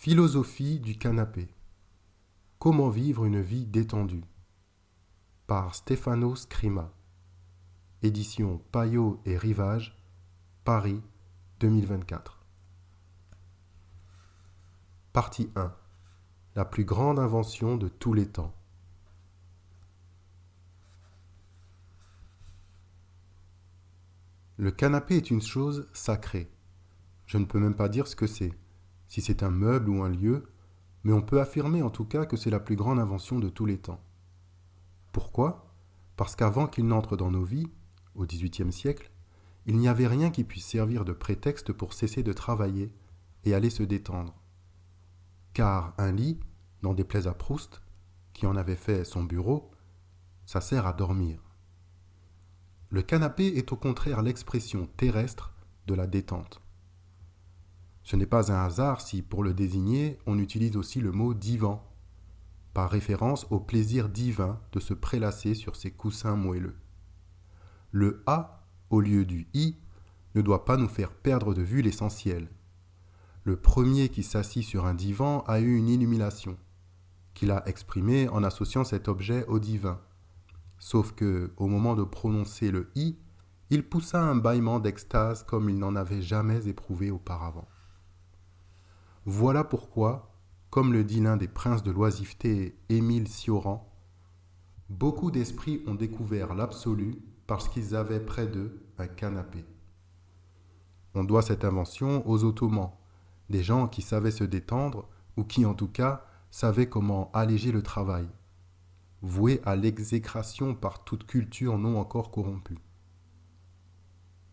Philosophie du canapé. Comment vivre une vie détendue par Stefano Scrima. Édition Payot et Rivage, Paris 2024. Partie 1. La plus grande invention de tous les temps. Le canapé est une chose sacrée. Je ne peux même pas dire ce que c'est, si c'est un meuble ou un lieu, mais on peut affirmer en tout cas que c'est la plus grande invention de tous les temps. Pourquoi ? Parce qu'avant qu'il n'entre dans nos vies, au XVIIIe siècle, il n'y avait rien qui puisse servir de prétexte pour cesser de travailler et aller se détendre. Car un lit, n'en déplaise à Proust, qui en avait fait son bureau, ça sert à dormir. Le canapé est au contraire l'expression terrestre de la détente. Ce n'est pas un hasard si, pour le désigner, on utilise aussi le mot divan, par référence au plaisir divin de se prélasser sur ces coussins moelleux. Le A, au lieu du I, ne doit pas nous faire perdre de vue l'essentiel. Le premier qui s'assit sur un divan a eu une illumination, qu'il a exprimée en associant cet objet au divin. Sauf que, au moment de prononcer le I, il poussa un bâillement d'extase comme il n'en avait jamais éprouvé auparavant. Voilà pourquoi, comme le dit l'un des princes de l'oisiveté, Émile Cioran, beaucoup d'esprits ont découvert l'absolu parce qu'ils avaient près d'eux un canapé. On doit cette invention aux Ottomans, des gens qui savaient se détendre ou qui, en tout cas, savaient comment alléger le travail, voués à l'exécration par toute culture non encore corrompue.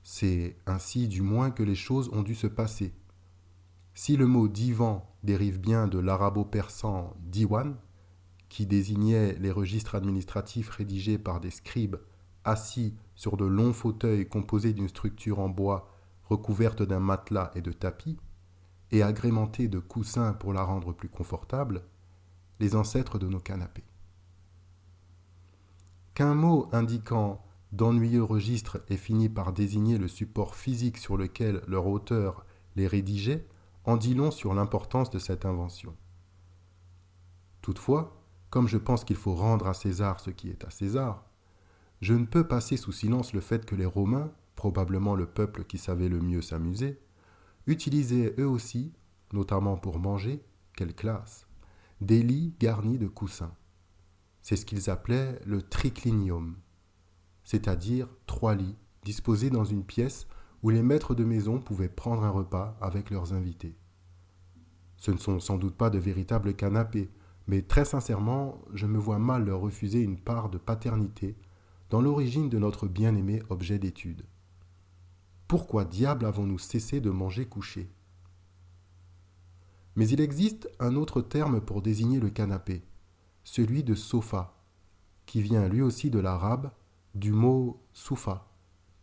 C'est ainsi du moins que les choses ont dû se passer. Si le mot divan dérive bien de l'arabo-persan diwan, qui désignait les registres administratifs rédigés par des scribes assis sur de longs fauteuils composés d'une structure en bois recouverte d'un matelas et de tapis, et agrémentés de coussins pour la rendre plus confortable, les ancêtres de nos canapés. Qu'un mot indiquant d'ennuyeux registres ait fini par désigner le support physique sur lequel leur auteur les rédigeait, en dit long sur l'importance de cette invention. Toutefois, comme je pense qu'il faut rendre à César ce qui est à César, je ne peux passer sous silence le fait que les Romains, probablement le peuple qui savait le mieux s'amuser, utilisaient eux aussi, notamment pour manger, quelle classe, des lits garnis de coussins. C'est ce qu'ils appelaient le triclinium, c'est-à-dire 3 lits disposés dans une pièce où les maîtres de maison pouvaient prendre un repas avec leurs invités. Ce ne sont sans doute pas de véritables canapés, mais très sincèrement, je me vois mal leur refuser une part de paternité dans l'origine de notre bien-aimé objet d'étude. Pourquoi diable avons-nous cessé de manger couché ? Mais il existe un autre terme pour désigner le canapé, celui de sofa, qui vient lui aussi de l'arabe, du mot soufa,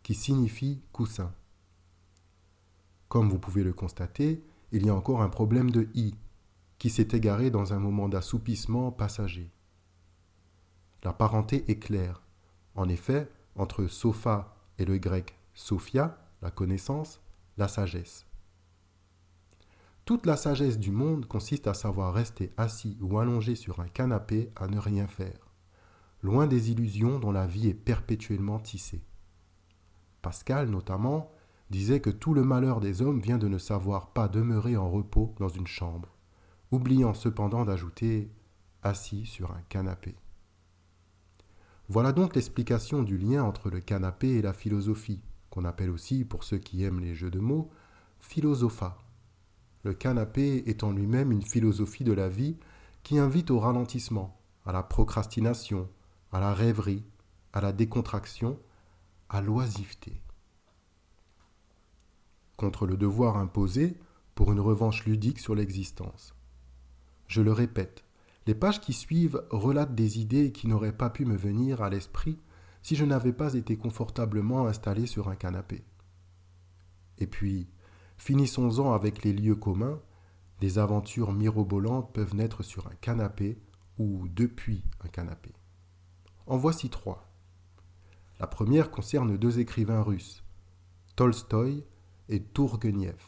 qui signifie coussin. Comme vous pouvez le constater, il y a encore un problème de i, qui s'est égaré dans un moment d'assoupissement passager. La parenté est claire. En effet, entre sofa et le grec sophia, la connaissance, la sagesse. Toute la sagesse du monde consiste à savoir rester assis ou allongé sur un canapé à ne rien faire, loin des illusions dont la vie est perpétuellement tissée. Pascal, notamment, disait que tout le malheur des hommes vient de ne savoir pas demeurer en repos dans une chambre, oubliant cependant d'ajouter « assis sur un canapé ». Voilà donc l'explication du lien entre le canapé et la philosophie, qu'on appelle aussi, pour ceux qui aiment les jeux de mots, philosopha. Le canapé est en lui-même une philosophie de la vie qui invite au ralentissement, à la procrastination, à la rêverie, à la décontraction, à l'oisiveté. Contre le devoir imposé pour une revanche ludique sur l'existence. Je le répète, les pages qui suivent relatent des idées qui n'auraient pas pu me venir à l'esprit si je n'avais pas été confortablement installé sur un canapé. Et puis, finissons-en avec les lieux communs, des aventures mirobolantes peuvent naître sur un canapé ou depuis un canapé. En voici 3. La première concerne 2 écrivains russes, Tolstoï et Tourgueniev.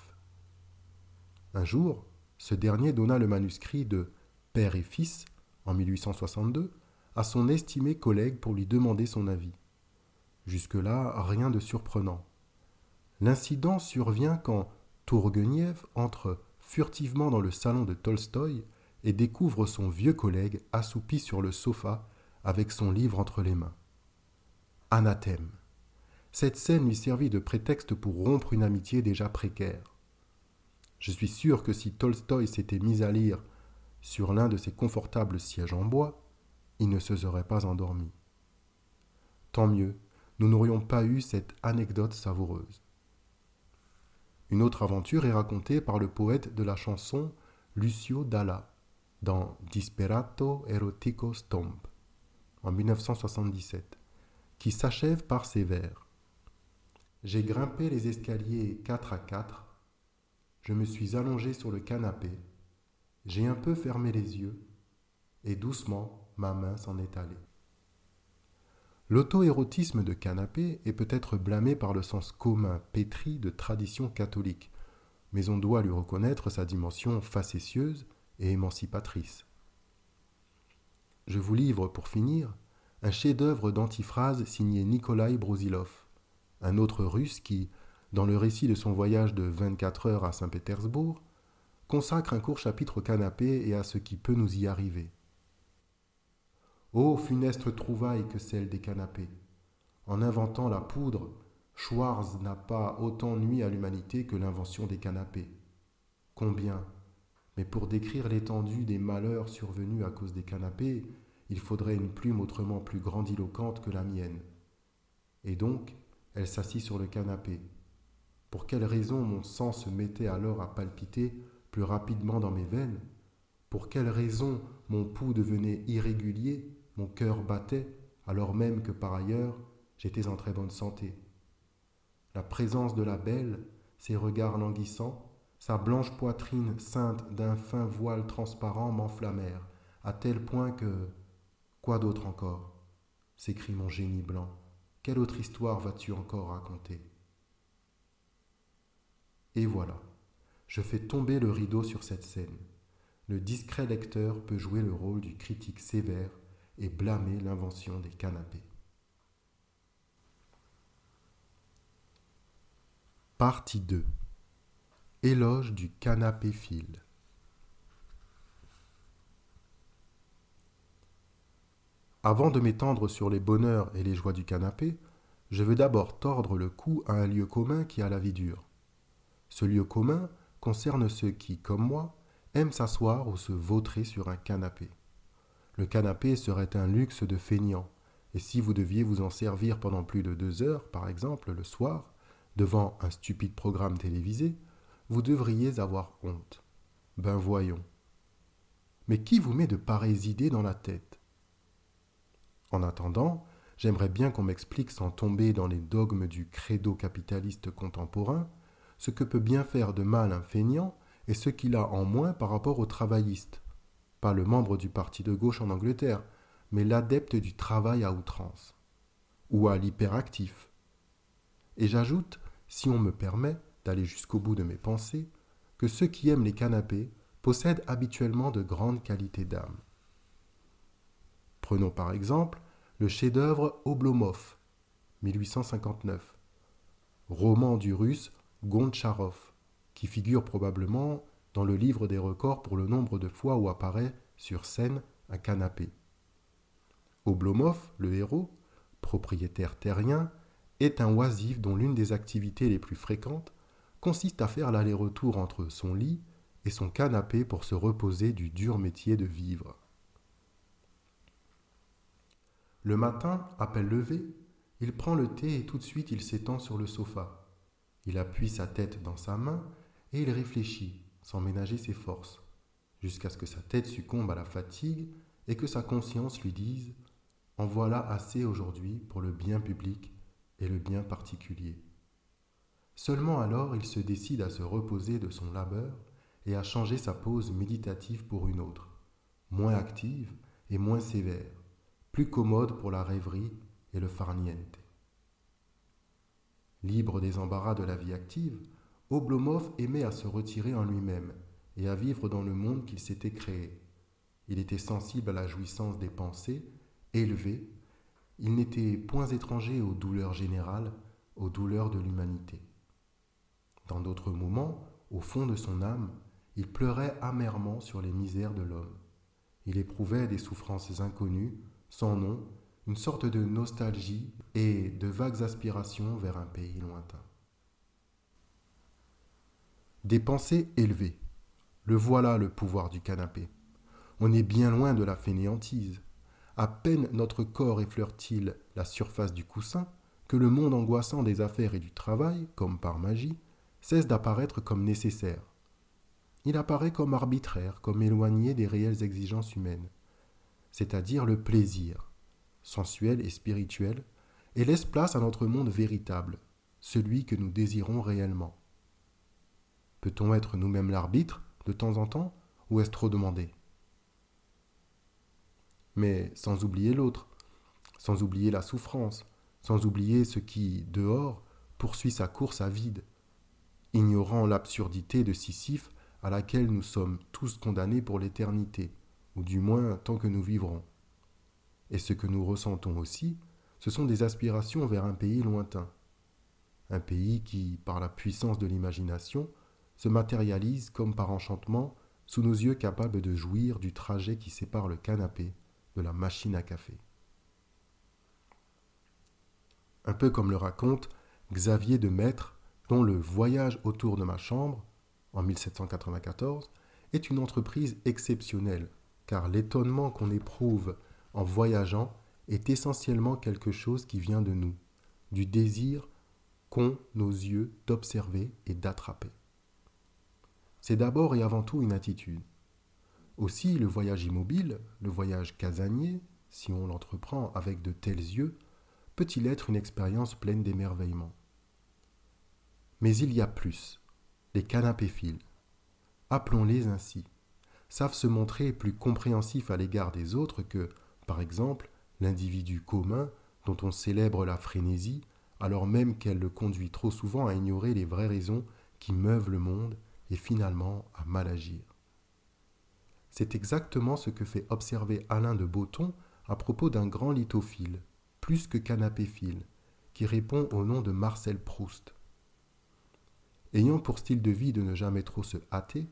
Un jour, Ce dernier donna le manuscrit de Père et Fils, en 1862, à son estimé collègue pour lui demander son avis. Jusque-là, rien de surprenant. L'incident survient quand Tourgueniev entre furtivement dans le salon de Tolstoï et découvre son vieux collègue assoupi sur le sofa avec son livre entre les mains. Anathème. Cette scène lui servit de prétexte pour rompre une amitié déjà précaire. Je suis sûr que si Tolstoï s'était mis à lire sur l'un de ses confortables sièges en bois, il ne se serait pas endormi. Tant mieux, nous n'aurions pas eu cette anecdote savoureuse. Une autre aventure est racontée par le poète de la chanson Lucio Dalla dans Disperato Erotico Stomp en 1977, qui s'achève par ces vers. J'ai grimpé les escaliers 4 à 4, je me suis allongé sur le canapé, j'ai un peu fermé les yeux, et doucement ma main s'en est allée. L'auto-érotisme de canapé est peut-être blâmé par le sens commun pétri de tradition catholique, mais on doit lui reconnaître sa dimension facétieuse et émancipatrice. Je vous livre, pour finir, un chef-d'œuvre d'antiphrase signé Nikolai Brosilov, un autre Russe qui, dans le récit de son voyage de 24 heures à Saint-Pétersbourg, consacre un court chapitre au canapé et à ce qui peut nous y arriver. Ô funeste trouvaille que celle des canapés! En inventant la poudre, Schwarz n'a pas autant nui à l'humanité que l'invention des canapés. Combien? Mais pour décrire l'étendue des malheurs survenus à cause des canapés, il faudrait une plume autrement plus grandiloquente que la mienne. Et donc, elle s'assit sur le canapé. Pour quelle raison mon sang se mettait alors à palpiter plus rapidement dans mes veines? Pour quelle raison mon pouls devenait irrégulier, mon cœur battait, alors même que par ailleurs, j'étais en très bonne santé? La présence de la belle, ses regards languissants, sa blanche poitrine ceinte d'un fin voile transparent m'enflammèrent, à tel point que... Quoi d'autre encore? S'écrie mon génie blanc. Quelle autre histoire vas-tu encore raconter? Et voilà, je fais tomber le rideau sur cette scène. Le discret lecteur peut jouer le rôle du critique sévère et blâmer l'invention des canapés. Partie 2. Éloge du canapéphile. Avant de m'étendre sur les bonheurs et les joies du canapé, je veux d'abord tordre le cou à un lieu commun qui a la vie dure. Ce lieu commun concerne ceux qui, comme moi, aiment s'asseoir ou se vautrer sur un canapé. Le canapé serait un luxe de feignant, et si vous deviez vous en servir pendant plus de 2 heures, par exemple, le soir, devant un stupide programme télévisé, vous devriez avoir honte. Ben voyons. Mais qui vous met de pareilles idées dans la tête? En attendant, j'aimerais bien qu'on m'explique sans tomber dans les dogmes du credo capitaliste contemporain ce que peut bien faire de mal un feignant et ce qu'il a en moins par rapport aux travaillistes. Pas le membre du parti de gauche en Angleterre, mais l'adepte du travail à outrance. Ou à l'hyperactif. Et j'ajoute, si on me permet d'aller jusqu'au bout de mes pensées, que ceux qui aiment les canapés possèdent habituellement de grandes qualités d'âme. Prenons par exemple le chef-d'œuvre Oblomov, 1859, roman du russe Gontcharov, qui figure probablement dans le livre des records pour le nombre de fois où apparaît sur scène un canapé. Oblomov, le héros, propriétaire terrien, est un oisif dont l'une des activités les plus fréquentes consiste à faire l'aller-retour entre son lit et son canapé pour se reposer du dur métier de vivre. Le matin, à peine levé, il prend le thé et tout de suite il s'étend sur le sofa. Il appuie sa tête dans sa main et il réfléchit, sans ménager ses forces, jusqu'à ce que sa tête succombe à la fatigue et que sa conscience lui dise « En voilà assez aujourd'hui pour le bien public et le bien particulier ». Seulement alors il se décide à se reposer de son labeur et à changer sa pose méditative pour une autre, moins active et moins sévère, plus commode pour la rêverie et le farniente. Libre des embarras de la vie active, Oblomov aimait à se retirer en lui-même et à vivre dans le monde qu'il s'était créé. Il était sensible à la jouissance des pensées, élevé, il n'était point étranger aux douleurs générales, aux douleurs de l'humanité. Dans d'autres moments, au fond de son âme, il pleurait amèrement sur les misères de l'homme. Il éprouvait des souffrances inconnues, sans nom, une sorte de nostalgie et de vagues aspirations vers un pays lointain. Des pensées élevées. Le voilà le pouvoir du canapé. On est bien loin de la fainéantise. À peine notre corps effleure-t-il la surface du coussin que le monde angoissant des affaires et du travail, comme par magie, cesse d'apparaître comme nécessaire. Il apparaît comme arbitraire, comme éloigné des réelles exigences humaines, c'est-à-dire le plaisir, sensuel et spirituel, et laisse place à notre monde véritable, celui que nous désirons réellement. Peut-on être nous-mêmes l'arbitre, de temps en temps, ou est-ce trop demandé? Mais sans oublier l'autre, sans oublier la souffrance, sans oublier ce qui, dehors, poursuit sa course à vide, ignorant l'absurdité de Sisyphe à laquelle nous sommes tous condamnés pour l'éternité, ou du moins tant que nous vivrons. Et ce que nous ressentons aussi, ce sont des aspirations vers un pays lointain, un pays qui, par la puissance de l'imagination, se matérialise comme par enchantement sous nos yeux capables de jouir du trajet qui sépare le canapé de la machine à café. Un peu comme le raconte Xavier de Maistre, dont le Voyage autour de ma chambre, en 1794, est une entreprise exceptionnelle, car l'étonnement qu'on éprouve en voyageant est essentiellement quelque chose qui vient de nous, du désir qu'ont nos yeux d'observer et d'attraper. C'est d'abord et avant tout une attitude. Aussi, le voyage immobile, le voyage casanier, si on l'entreprend avec de tels yeux, peut-il être une expérience pleine d'émerveillement. Mais il y a plus. Les canapéphiles, appelons-les ainsi, savent se montrer plus compréhensifs à l'égard des autres que, par exemple, l'individu commun dont on célèbre la frénésie, alors même qu'elle le conduit trop souvent à ignorer les vraies raisons qui meuvent le monde et finalement à mal agir. C'est exactement ce que fait observer Alain de Botton à propos d'un grand lithophile, plus que canapéphile, qui répond au nom de Marcel Proust. Ayant pour style de vie de ne jamais trop se hâter,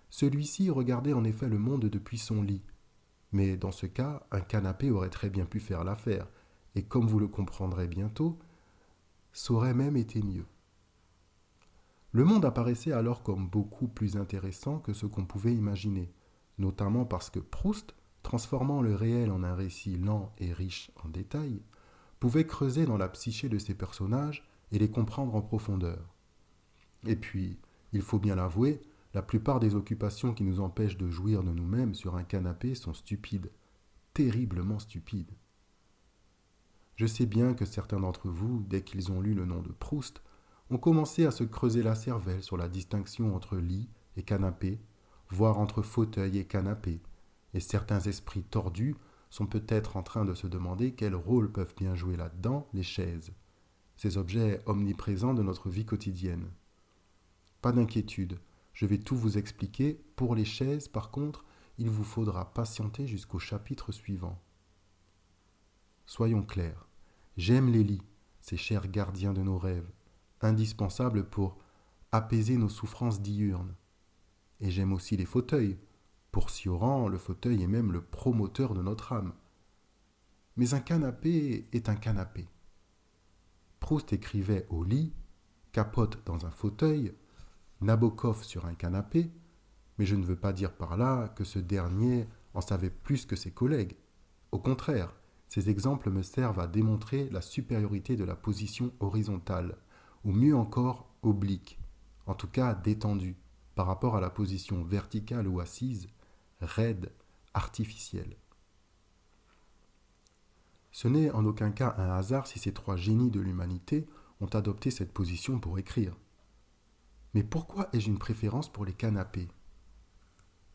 celui-ci regardait en effet le monde depuis son lit. Mais dans ce cas, un canapé aurait très bien pu faire l'affaire, et comme vous le comprendrez bientôt, ça aurait même été mieux. Le monde apparaissait alors comme beaucoup plus intéressant que ce qu'on pouvait imaginer, notamment parce que Proust, transformant le réel en un récit lent et riche en détails, pouvait creuser dans la psyché de ses personnages et les comprendre en profondeur. Et puis, il faut bien l'avouer, la plupart des occupations qui nous empêchent de jouir de nous-mêmes sur un canapé sont stupides, terriblement stupides. Je sais bien que certains d'entre vous, dès qu'ils ont lu le nom de Proust, ont commencé à se creuser la cervelle sur la distinction entre lit et canapé, voire entre fauteuil et canapé, et certains esprits tordus sont peut-être en train de se demander quel rôle peuvent bien jouer là-dedans les chaises, ces objets omniprésents de notre vie quotidienne. Pas d'inquiétude, je vais tout vous expliquer. Pour les chaises, par contre, il vous faudra patienter jusqu'au chapitre suivant. Soyons clairs, j'aime les lits, ces chers gardiens de nos rêves, indispensables pour apaiser nos souffrances diurnes. Et j'aime aussi les fauteuils. Pour Sioran, le fauteuil est même le promoteur de notre âme. Mais un canapé est un canapé. Proust écrivait au lit, Capote dans un fauteuil, Nabokov sur un canapé, mais je ne veux pas dire par là que ce dernier en savait plus que ses collègues. Au contraire, ces exemples me servent à démontrer la supériorité de la position horizontale, ou mieux encore oblique, en tout cas détendue, par rapport à la position verticale ou assise, raide, artificielle. Ce n'est en aucun cas un hasard si ces trois génies de l'humanité ont adopté cette position pour écrire. Mais pourquoi ai-je une préférence pour les canapés?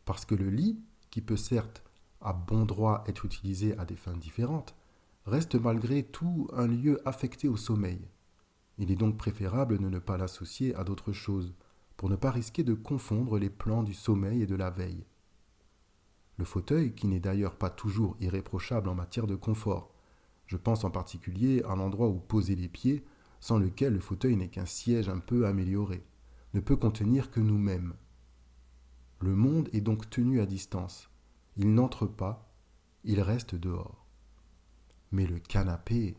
Parce que le lit, qui peut certes à bon droit être utilisé à des fins différentes, reste malgré tout un lieu affecté au sommeil. Il est donc préférable de ne pas l'associer à d'autres choses, pour ne pas risquer de confondre les plans du sommeil et de la veille. Le fauteuil, qui n'est d'ailleurs pas toujours irréprochable en matière de confort, je pense en particulier à l'endroit où poser les pieds, sans lequel le fauteuil n'est qu'un siège un peu amélioré, ne peut contenir que nous-mêmes. Le monde est donc tenu à distance. Il n'entre pas, il reste dehors. Mais le canapé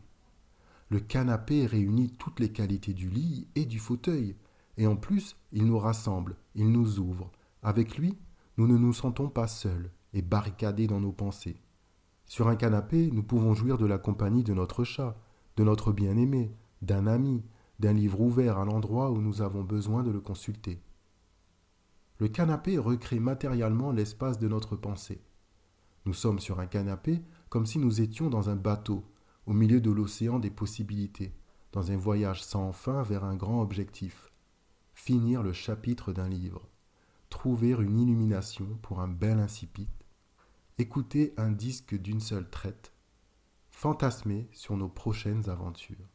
réunit toutes les qualités du lit et du fauteuil, et en plus, il nous rassemble, il nous ouvre. Avec lui, nous ne nous sentons pas seuls et barricadés dans nos pensées. Sur un canapé, nous pouvons jouir de la compagnie de notre chat, de notre bien-aimé, d'un ami, d'un livre ouvert à l'endroit où nous avons besoin de le consulter. Le canapé recrée matériellement l'espace de notre pensée. Nous sommes sur un canapé comme si nous étions dans un bateau, au milieu de l'océan des possibilités, dans un voyage sans fin vers un grand objectif. Finir le chapitre d'un livre, trouver une illumination pour un bel incipit, écouter un disque d'une seule traite, fantasmer sur nos prochaines aventures.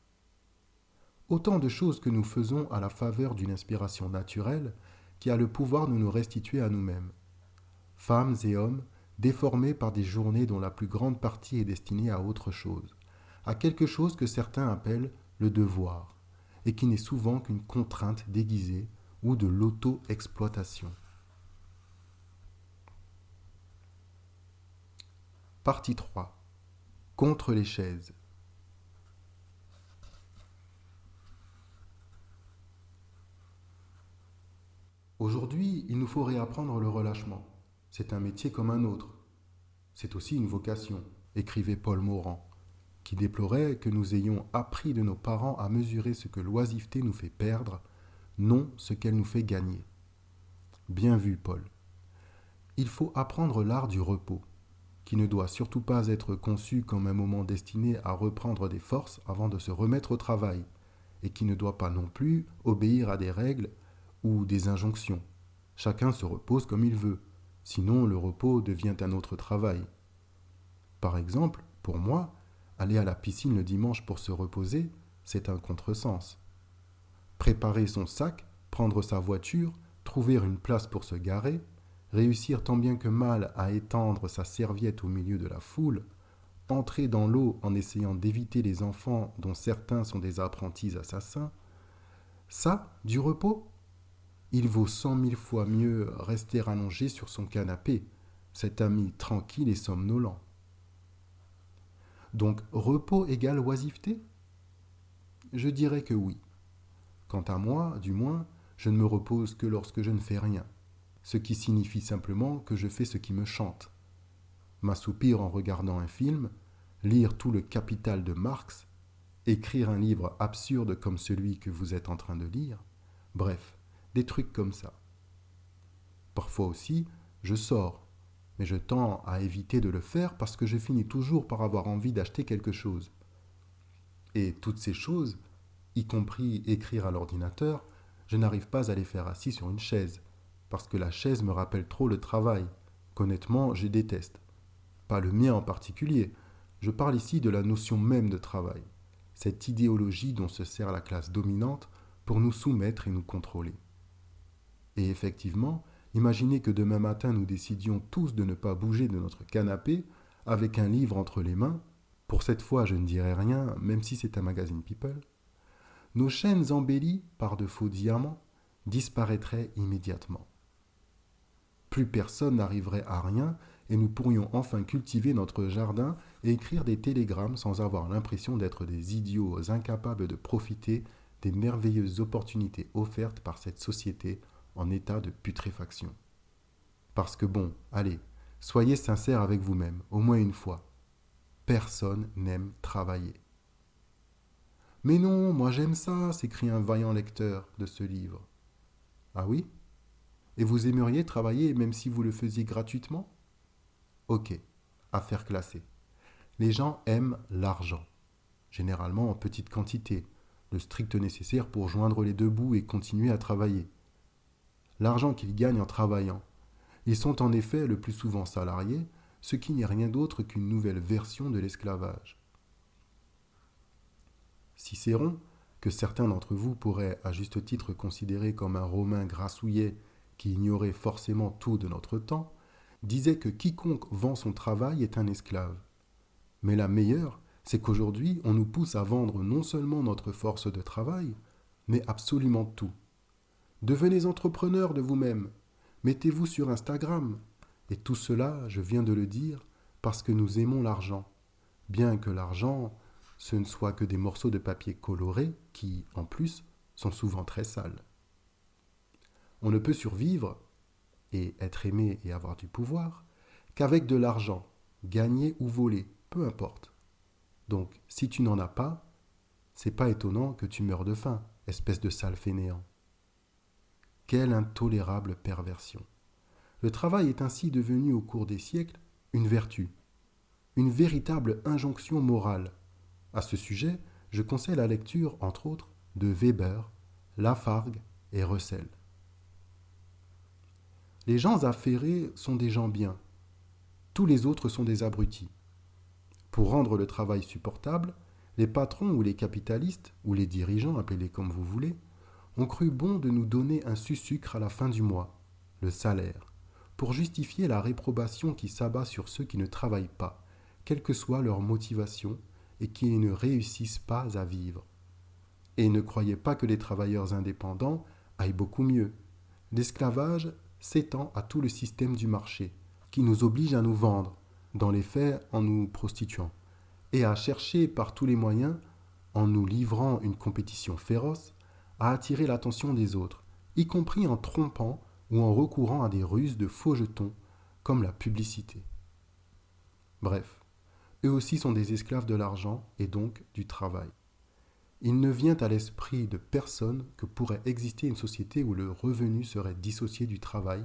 Autant de choses que nous faisons à la faveur d'une inspiration naturelle qui a le pouvoir de nous restituer à nous-mêmes. Femmes et hommes déformés par des journées dont la plus grande partie est destinée à autre chose, à quelque chose que certains appellent le devoir, et qui n'est souvent qu'une contrainte déguisée ou de l'auto-exploitation. Partie 3. Contre les chaises. Aujourd'hui, il nous faut réapprendre le relâchement. C'est un métier comme un autre. C'est aussi une vocation, écrivait Paul Morand, qui déplorait que nous ayons appris de nos parents à mesurer ce que l'oisiveté nous fait perdre, non ce qu'elle nous fait gagner. Bien vu, Paul. Il faut apprendre l'art du repos, qui ne doit surtout pas être conçu comme un moment destiné à reprendre des forces avant de se remettre au travail, et qui ne doit pas non plus obéir à des règles ou des injonctions. Chacun se repose comme il veut, sinon le repos devient un autre travail. Par exemple, pour moi, aller à la piscine le dimanche pour se reposer, c'est un contresens. Préparer son sac, prendre sa voiture, trouver une place pour se garer, réussir tant bien que mal à étendre sa serviette au milieu de la foule, entrer dans l'eau en essayant d'éviter les enfants dont certains sont des apprentis assassins, ça, du repos? Il vaut 100 000 fois mieux rester allongé sur son canapé, cet ami tranquille et somnolent. Donc, repos égale oisiveté? Je dirais que oui. Quant à moi, du moins, je ne me repose que lorsque je ne fais rien, ce qui signifie simplement que je fais ce qui me chante. M'assoupir en regardant un film, lire tout le Capital de Marx, écrire un livre absurde comme celui que vous êtes en train de lire, bref, des trucs comme ça. Parfois aussi, je sors, mais je tends à éviter de le faire parce que je finis toujours par avoir envie d'acheter quelque chose. Et toutes ces choses, y compris écrire à l'ordinateur, je n'arrive pas à les faire assis sur une chaise, parce que la chaise me rappelle trop le travail, qu'honnêtement je déteste. Pas le mien en particulier, je parle ici de la notion même de travail, cette idéologie dont se sert la classe dominante pour nous soumettre et nous contrôler. Et effectivement, imaginez que demain matin nous décidions tous de ne pas bouger de notre canapé avec un livre entre les mains, pour cette fois je ne dirai rien, même si c'est un magazine People, nos chaînes embellies par de faux diamants disparaîtraient immédiatement. Plus personne n'arriverait à rien et nous pourrions enfin cultiver notre jardin et écrire des télégrammes sans avoir l'impression d'être des idiots incapables de profiter des merveilleuses opportunités offertes par cette société en état de putréfaction. Parce que bon, allez, soyez sincères avec vous-même, au moins une fois. Personne n'aime travailler. Mais non, moi j'aime ça, s'écrie un vaillant lecteur de ce livre. Ah oui? Et vous aimeriez travailler même si vous le faisiez gratuitement? Ok, affaire classée. Les gens aiment l'argent, généralement en petite quantité, le strict nécessaire pour joindre les deux bouts et continuer à travailler. L'argent qu'ils gagnent en travaillant. Ils sont en effet le plus souvent salariés, ce qui n'est rien d'autre qu'une nouvelle version de l'esclavage. Cicéron, que certains d'entre vous pourraient à juste titre considérer comme un Romain grassouillet qui ignorait forcément tout de notre temps, disait que quiconque vend son travail est un esclave. Mais la meilleure, c'est qu'aujourd'hui, on nous pousse à vendre non seulement notre force de travail, mais absolument tout. Devenez entrepreneur de vous-même, mettez-vous sur Instagram. Et tout cela, je viens de le dire, parce que nous aimons l'argent. Bien que l'argent, ce ne soit que des morceaux de papier colorés qui, en plus, sont souvent très sales. On ne peut survivre et être aimé et avoir du pouvoir qu'avec de l'argent, gagné ou volé, peu importe. Donc, si tu n'en as pas, c'est pas étonnant que tu meurs de faim, espèce de sale fainéant. Quelle intolérable perversion. Le travail est ainsi devenu au cours des siècles une vertu, une véritable injonction morale. À ce sujet, je conseille la lecture, entre autres, de Weber, Lafargue et Russell. Les gens affairés sont des gens bien, tous les autres sont des abrutis. Pour rendre le travail supportable, les patrons ou les capitalistes, ou les dirigeants, appelez-les comme vous voulez, ont cru bon de nous donner un sucre à la fin du mois, le salaire, pour justifier la réprobation qui s'abat sur ceux qui ne travaillent pas, quelle que soit leur motivation, et qui ne réussissent pas à vivre. Et ne croyez pas que les travailleurs indépendants aillent beaucoup mieux. L'esclavage s'étend à tout le système du marché, qui nous oblige à nous vendre, dans les faits en nous prostituant, et à chercher par tous les moyens, en nous livrant une compétition féroce, à attirer l'attention des autres, y compris en trompant ou en recourant à des ruses de faux jetons, comme la publicité. Bref, eux aussi sont des esclaves de l'argent et donc du travail. Il ne vient à l'esprit de personne que pourrait exister une société où le revenu serait dissocié du travail,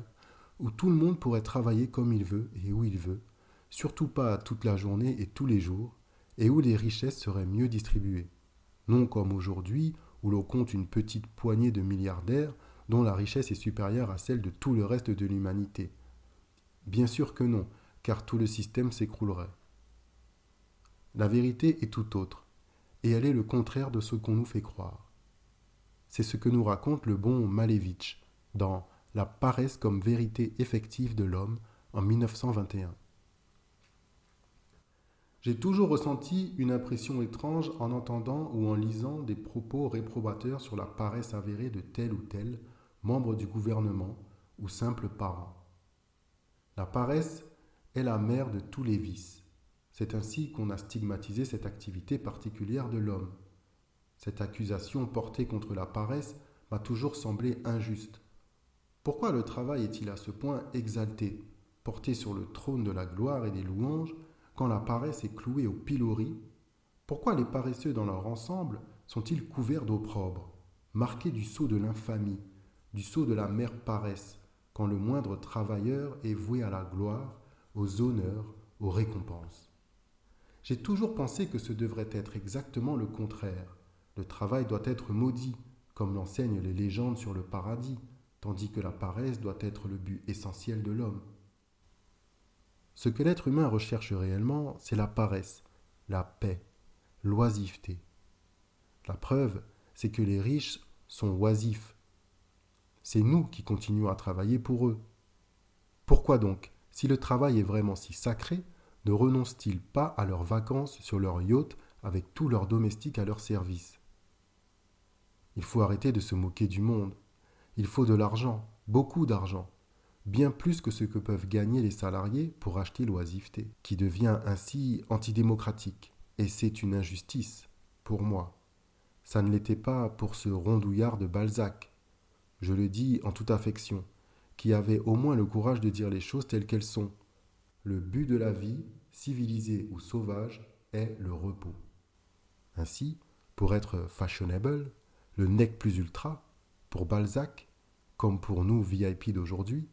où tout le monde pourrait travailler comme il veut et où il veut, surtout pas toute la journée et tous les jours, et où les richesses seraient mieux distribuées. Non comme aujourd'hui, où l'on compte une petite poignée de milliardaires dont la richesse est supérieure à celle de tout le reste de l'humanité. Bien sûr que non, car tout le système s'écroulerait. La vérité est tout autre, et elle est le contraire de ce qu'on nous fait croire. C'est ce que nous raconte le bon Malevich dans La paresse comme vérité effective de l'homme en 1921. J'ai toujours ressenti une impression étrange en entendant ou en lisant des propos réprobateurs sur la paresse avérée de tel ou tel membre du gouvernement ou simple parent. La paresse est la mère de tous les vices. C'est ainsi qu'on a stigmatisé cette activité particulière de l'homme. Cette accusation portée contre la paresse m'a toujours semblé injuste. Pourquoi le travail est-il à ce point exalté, porté sur le trône de la gloire et des louanges, quand la paresse est clouée au pilori? Pourquoi les paresseux dans leur ensemble sont-ils couverts d'opprobre, marqués du sceau de l'infamie, du sceau de la mère paresse, quand le moindre travailleur est voué à la gloire, aux honneurs, aux récompenses? J'ai toujours pensé que ce devrait être exactement le contraire. Le travail doit être maudit, comme l'enseignent les légendes sur le paradis, tandis que la paresse doit être le but essentiel de l'homme. Ce que l'être humain recherche réellement, c'est la paresse, la paix, l'oisiveté. La preuve, c'est que les riches sont oisifs. C'est nous qui continuons à travailler pour eux. Pourquoi donc, si le travail est vraiment si sacré, ne renoncent-ils pas à leurs vacances sur leur yacht avec tous leurs domestiques à leur service? Il faut arrêter de se moquer du monde. Il faut de l'argent, beaucoup d'argent, bien plus que ce que peuvent gagner les salariés pour acheter l'oisiveté, qui devient ainsi antidémocratique. Et c'est une injustice, pour moi. Ça ne l'était pas pour ce rondouillard de Balzac, je le dis en toute affection, qui avait au moins le courage de dire les choses telles qu'elles sont. Le but de la vie, civilisée ou sauvage, est le repos. Ainsi, pour être fashionable, le nec plus ultra, pour Balzac, comme pour nous VIP d'aujourd'hui,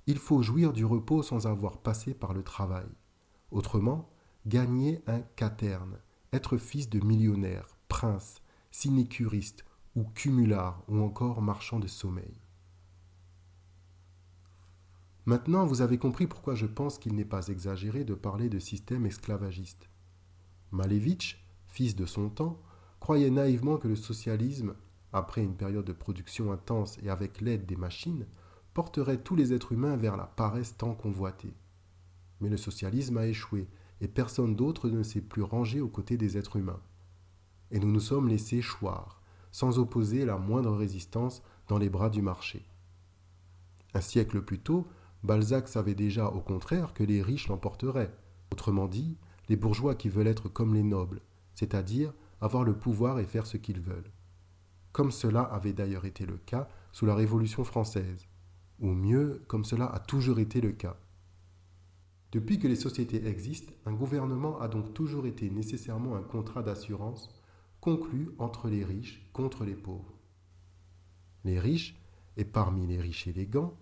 il faut jouir du repos sans avoir passé par le travail. Autrement, gagner un quaterne, être fils de millionnaire, prince, sinécuriste ou cumulard ou encore marchand de sommeil. Maintenant, vous avez compris pourquoi je pense qu'il n'est pas exagéré de parler de système esclavagiste. Malevich, fils de son temps, croyait naïvement que le socialisme, après une période de production intense et avec l'aide des machines, porterait tous les êtres humains vers la paresse tant convoitée. Mais le socialisme a échoué et personne d'autre ne s'est plus rangé aux côtés des êtres humains. Et nous nous sommes laissés choir, sans opposer la moindre résistance dans les bras du marché. Un siècle plus tôt, Balzac savait déjà au contraire que les riches l'emporteraient. Autrement dit, les bourgeois qui veulent être comme les nobles, c'est-à-dire avoir le pouvoir et faire ce qu'ils veulent. Comme cela avait d'ailleurs été le cas sous la Révolution française, ou mieux, comme cela a toujours été le cas. Depuis que les sociétés existent, un gouvernement a donc toujours été nécessairement un contrat d'assurance conclu entre les riches contre les pauvres. Les riches, et parmi les riches élégants,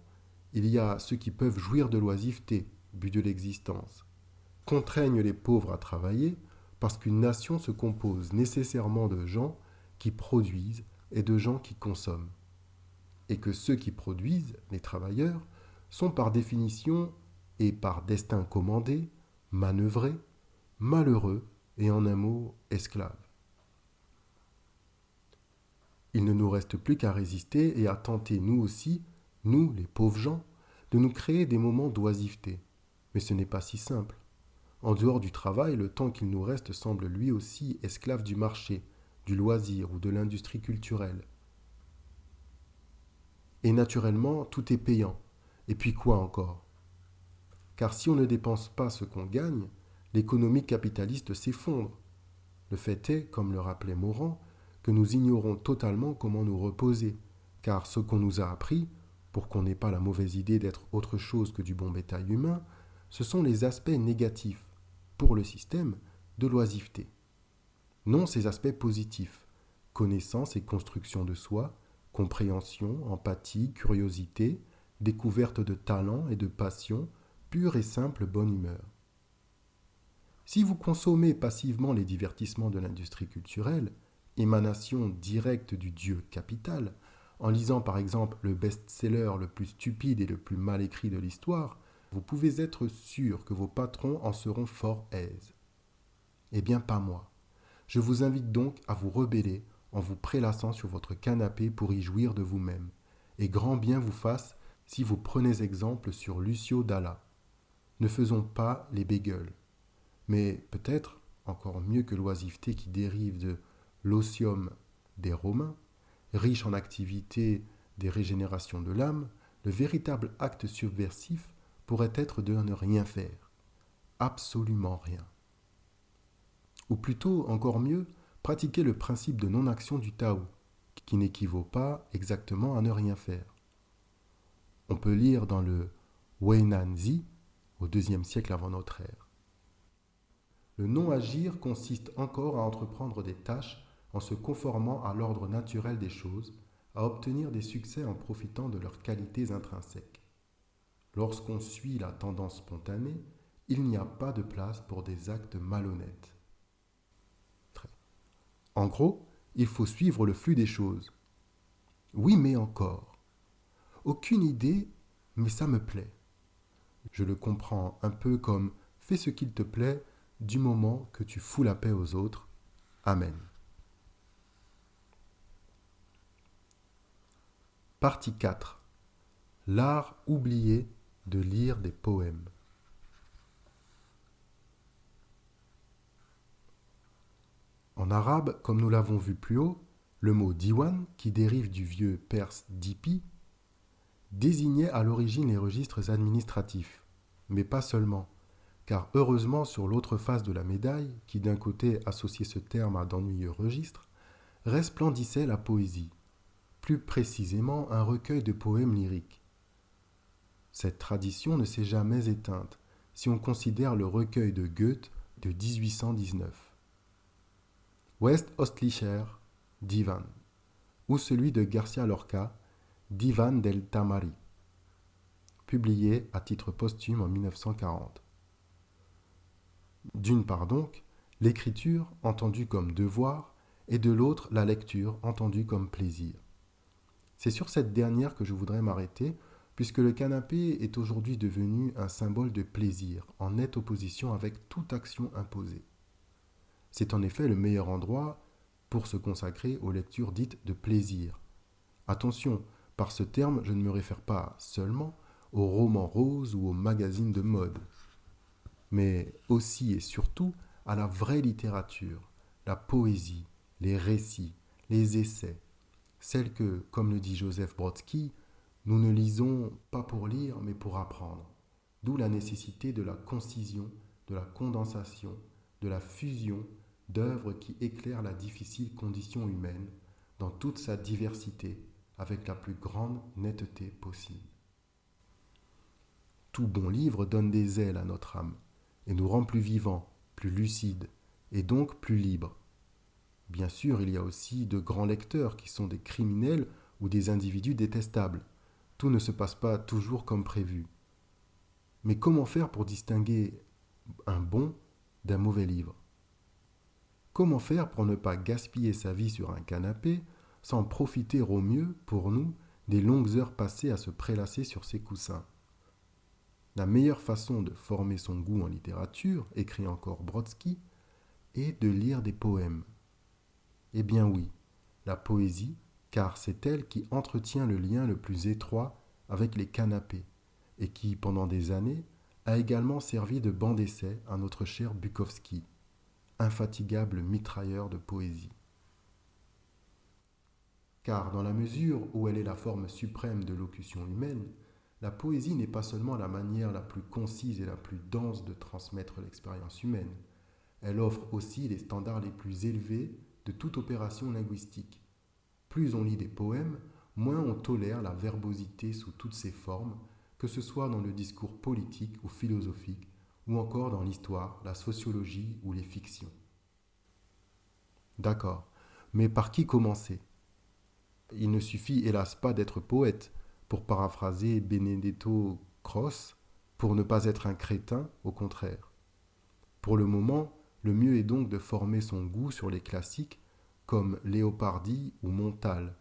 il y a ceux qui peuvent jouir de l'oisiveté, but de l'existence, contraignent les pauvres à travailler parce qu'une nation se compose nécessairement de gens qui produisent et de gens qui consomment. Et que ceux qui produisent, les travailleurs, sont par définition et par destin commandé, manœuvrés, malheureux et en un mot, esclaves. Il ne nous reste plus qu'à résister et à tenter nous aussi, nous, les pauvres gens, de nous créer des moments d'oisiveté. Mais ce n'est pas si simple. En dehors du travail, le temps qu'il nous reste semble lui aussi esclave du marché, du loisir ou de l'industrie culturelle. Et naturellement, tout est payant. Et puis quoi encore ? Car si on ne dépense pas ce qu'on gagne, l'économie capitaliste s'effondre. Le fait est, comme le rappelait Morand, que nous ignorons totalement comment nous reposer, car ce qu'on nous a appris, pour qu'on n'ait pas la mauvaise idée d'être autre chose que du bon bétail humain, ce sont les aspects négatifs, pour le système, de l'oisiveté. Non ces aspects positifs, connaissance et construction de soi, compréhension, empathie, curiosité, découverte de talent et de passion, pure et simple bonne humeur. Si vous consommez passivement les divertissements de l'industrie culturelle, émanation directe du dieu capital, en lisant par exemple le best-seller le plus stupide et le plus mal écrit de l'histoire, vous pouvez être sûr que vos patrons en seront fort aises. Eh bien pas moi. Je vous invite donc à vous rebeller en vous prélassant sur votre canapé pour y jouir de vous-même, et grand bien vous fasse si vous prenez exemple sur Lucio Dalla. Ne faisons pas les bégueules, mais peut-être, encore mieux que l'oisiveté qui dérive de l'osium des Romains, riche en activités des régénérations de l'âme, le véritable acte subversif pourrait être de ne rien faire, absolument rien. Ou plutôt, encore mieux, pratiquer le principe de non-action du Tao, qui n'équivaut pas exactement à ne rien faire. On peut lire dans le Huinanzi, au IIe siècle avant notre ère. Le non-agir consiste encore à entreprendre des tâches en se conformant à l'ordre naturel des choses, à obtenir des succès en profitant de leurs qualités intrinsèques. Lorsqu'on suit la tendance spontanée, il n'y a pas de place pour des actes malhonnêtes. En gros, il faut suivre le flux des choses. Oui, mais encore. Aucune idée, mais ça me plaît. Je le comprends un peu comme « fais ce qu'il te plaît du moment que tu fous la paix aux autres. Amen. » Partie 4. L'art oublié de lire des poèmes. En arabe, comme nous l'avons vu plus haut, le mot diwan, qui dérive du vieux perse dipi, désignait à l'origine les registres administratifs, mais pas seulement, car heureusement sur l'autre face de la médaille, qui d'un côté associait ce terme à d'ennuyeux registres, resplendissait la poésie, plus précisément un recueil de poèmes lyriques. Cette tradition ne s'est jamais éteinte, si on considère le recueil de Goethe de 1819. West-Ostlicher, Divan, ou celui de Garcia Lorca, Divan del Tamari, publié à titre posthume en 1940. D'une part donc, l'écriture entendue comme devoir, et de l'autre la lecture entendue comme plaisir. C'est sur cette dernière que je voudrais m'arrêter, puisque le canapé est aujourd'hui devenu un symbole de plaisir, en nette opposition avec toute action imposée. C'est en effet le meilleur endroit pour se consacrer aux lectures dites de plaisir. Attention, par ce terme, je ne me réfère pas seulement aux romans roses ou aux magazines de mode, mais aussi et surtout à la vraie littérature, la poésie, les récits, les essais, celles que, comme le dit Joseph Brodsky, nous ne lisons pas pour lire, mais pour apprendre. D'où la nécessité de la concision, de la condensation, de la fusion d'œuvres qui éclairent la difficile condition humaine dans toute sa diversité, avec la plus grande netteté possible. Tout bon livre donne des ailes à notre âme et nous rend plus vivants, plus lucides et donc plus libres. Bien sûr, il y a aussi de grands lecteurs qui sont des criminels ou des individus détestables. Tout ne se passe pas toujours comme prévu. Mais comment faire pour distinguer un bon d'un mauvais livre? Comment faire pour ne pas gaspiller sa vie sur un canapé sans profiter au mieux, pour nous, des longues heures passées à se prélasser sur ses coussins? La meilleure façon de former son goût en littérature, écrit encore Brodsky, est de lire des poèmes. Eh bien oui, la poésie, car c'est elle qui entretient le lien le plus étroit avec les canapés, et qui, pendant des années, a également servi de banc d'essai à notre cher Bukowski, infatigable mitrailleur de poésie. Car dans la mesure où elle est la forme suprême de locution humaine, la poésie n'est pas seulement la manière la plus concise et la plus dense de transmettre l'expérience humaine, elle offre aussi les standards les plus élevés de toute opération linguistique. Plus on lit des poèmes, moins on tolère la verbosité sous toutes ses formes, que ce soit dans le discours politique ou philosophique, ou encore dans l'histoire, la sociologie ou les fictions. D'accord, mais par qui commencer? Il ne suffit hélas pas d'être poète, pour paraphraser Benedetto Croce, pour ne pas être un crétin, au contraire. Pour le moment, le mieux est donc de former son goût sur les classiques comme Léopardi ou Montal,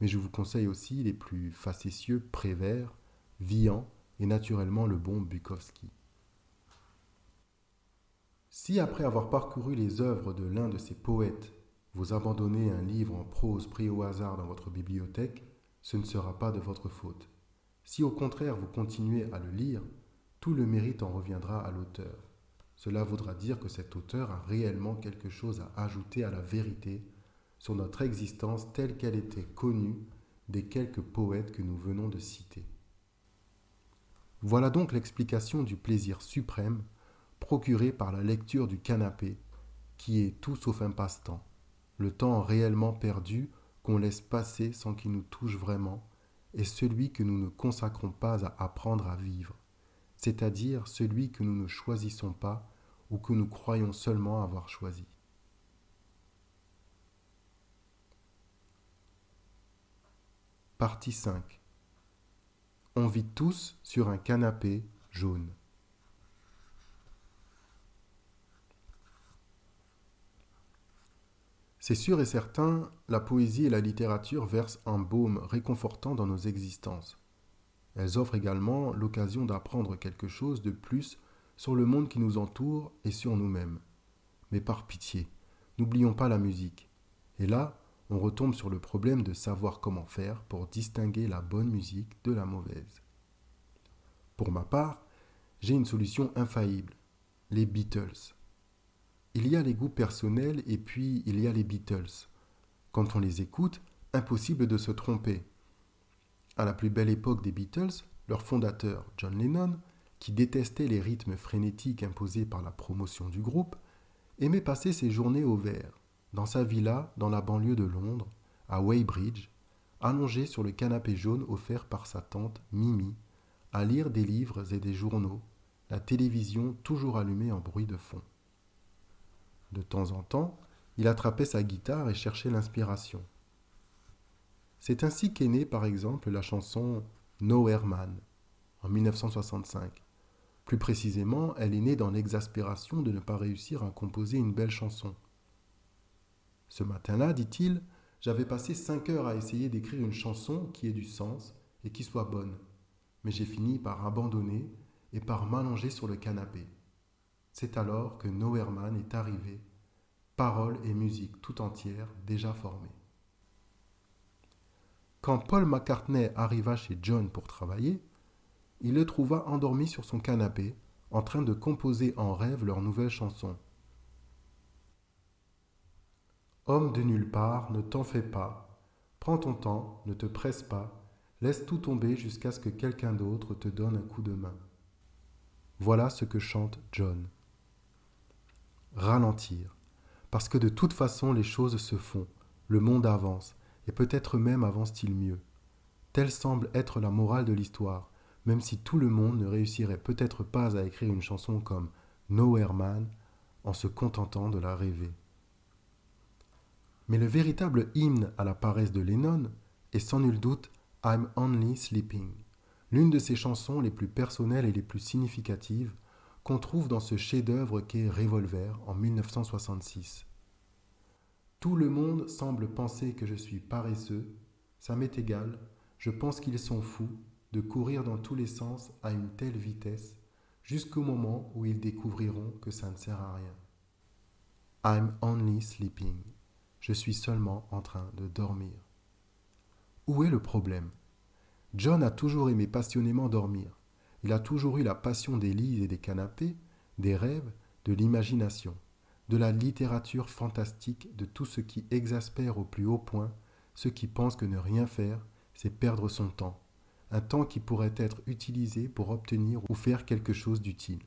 mais je vous conseille aussi les plus facétieux Prévert, Vian et naturellement le bon Bukowski. Si après avoir parcouru les œuvres de l'un de ces poètes, vous abandonnez un livre en prose pris au hasard dans votre bibliothèque, ce ne sera pas de votre faute. Si au contraire vous continuez à le lire, tout le mérite en reviendra à l'auteur. Cela voudra dire que cet auteur a réellement quelque chose à ajouter à la vérité sur notre existence telle qu'elle était connue des quelques poètes que nous venons de citer. Voilà donc l'explication du plaisir suprême procuré par la lecture du canapé, qui est tout sauf un passe-temps, le temps réellement perdu qu'on laisse passer sans qu'il nous touche vraiment, est celui que nous ne consacrons pas à apprendre à vivre, c'est-à-dire celui que nous ne choisissons pas ou que nous croyons seulement avoir choisi. Partie 5. On vit tous sur un canapé jaune. C'est sûr et certain, la poésie et la littérature versent un baume réconfortant dans nos existences. Elles offrent également l'occasion d'apprendre quelque chose de plus sur le monde qui nous entoure et sur nous-mêmes. Mais par pitié, n'oublions pas la musique. Et là, on retombe sur le problème de savoir comment faire pour distinguer la bonne musique de la mauvaise. Pour ma part, j'ai une solution infaillible, les Beatles. Il y a les goûts personnels et puis il y a les Beatles. Quand on les écoute, impossible de se tromper. À la plus belle époque des Beatles, leur fondateur, John Lennon, qui détestait les rythmes frénétiques imposés par la promotion du groupe, aimait passer ses journées au vert, dans sa villa dans la banlieue de Londres, à Weybridge, allongé sur le canapé jaune offert par sa tante Mimi, à lire des livres et des journaux, la télévision toujours allumée en bruit de fond. De temps en temps, il attrapait sa guitare et cherchait l'inspiration. C'est ainsi qu'est née par exemple la chanson Nowhere Man en 1965. Plus précisément, elle est née dans l'exaspération de ne pas réussir à composer une belle chanson. Ce matin-là, dit-il, j'avais passé 5 heures à essayer d'écrire une chanson qui ait du sens et qui soit bonne. Mais j'ai fini par abandonner et par m'allonger sur le canapé. C'est alors que Nowhere Man est arrivé, paroles et musique tout entière déjà formées. Quand Paul McCartney arriva chez John pour travailler, il le trouva endormi sur son canapé, en train de composer en rêve leur nouvelle chanson. Homme de nulle part, ne t'en fais pas, prends ton temps, ne te presse pas, laisse tout tomber jusqu'à ce que quelqu'un d'autre te donne un coup de main. Voilà ce que chante John. Ralentir, parce que de toute façon les choses se font, le monde avance, et peut-être même avance-t-il mieux. Telle semble être la morale de l'histoire, même si tout le monde ne réussirait peut-être pas à écrire une chanson comme Nowhere Man en se contentant de la rêver. Mais le véritable hymne à la paresse de Lennon est sans nul doute I'm Only Sleeping, l'une de ses chansons les plus personnelles et les plus significatives qu'on trouve dans ce chef-d'œuvre qu'est Revolver en 1966. Tout le monde semble penser que je suis paresseux, ça m'est égal, je pense qu'ils sont fous de courir dans tous les sens à une telle vitesse jusqu'au moment où ils découvriront que ça ne sert à rien. I'm only sleeping. Je suis seulement en train de dormir. Où est le problème ? John a toujours aimé passionnément dormir. Il a toujours eu la passion des lits et des canapés, des rêves, de l'imagination, de la littérature fantastique, de tout ce qui exaspère au plus haut point ceux qui pensent que ne rien faire, c'est perdre son temps, un temps qui pourrait être utilisé pour obtenir ou faire quelque chose d'utile.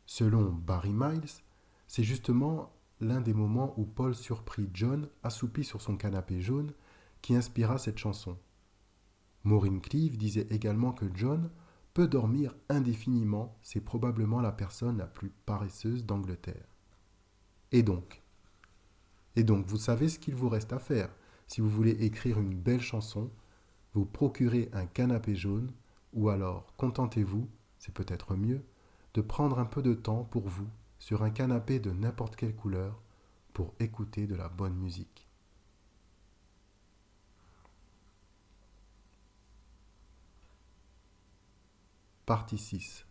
Selon Barry Miles, c'est justement l'un des moments où Paul surprit John assoupi sur son canapé jaune qui inspira cette chanson. Maureen Cleave disait également que John peut dormir indéfiniment, c'est probablement la personne la plus paresseuse d'Angleterre. Et donc, vous savez ce qu'il vous reste à faire. Si vous voulez écrire une belle chanson, vous procurez un canapé jaune, ou alors contentez-vous, c'est peut-être mieux, de prendre un peu de temps pour vous, sur un canapé de n'importe quelle couleur, pour écouter de la bonne musique. Partie 6.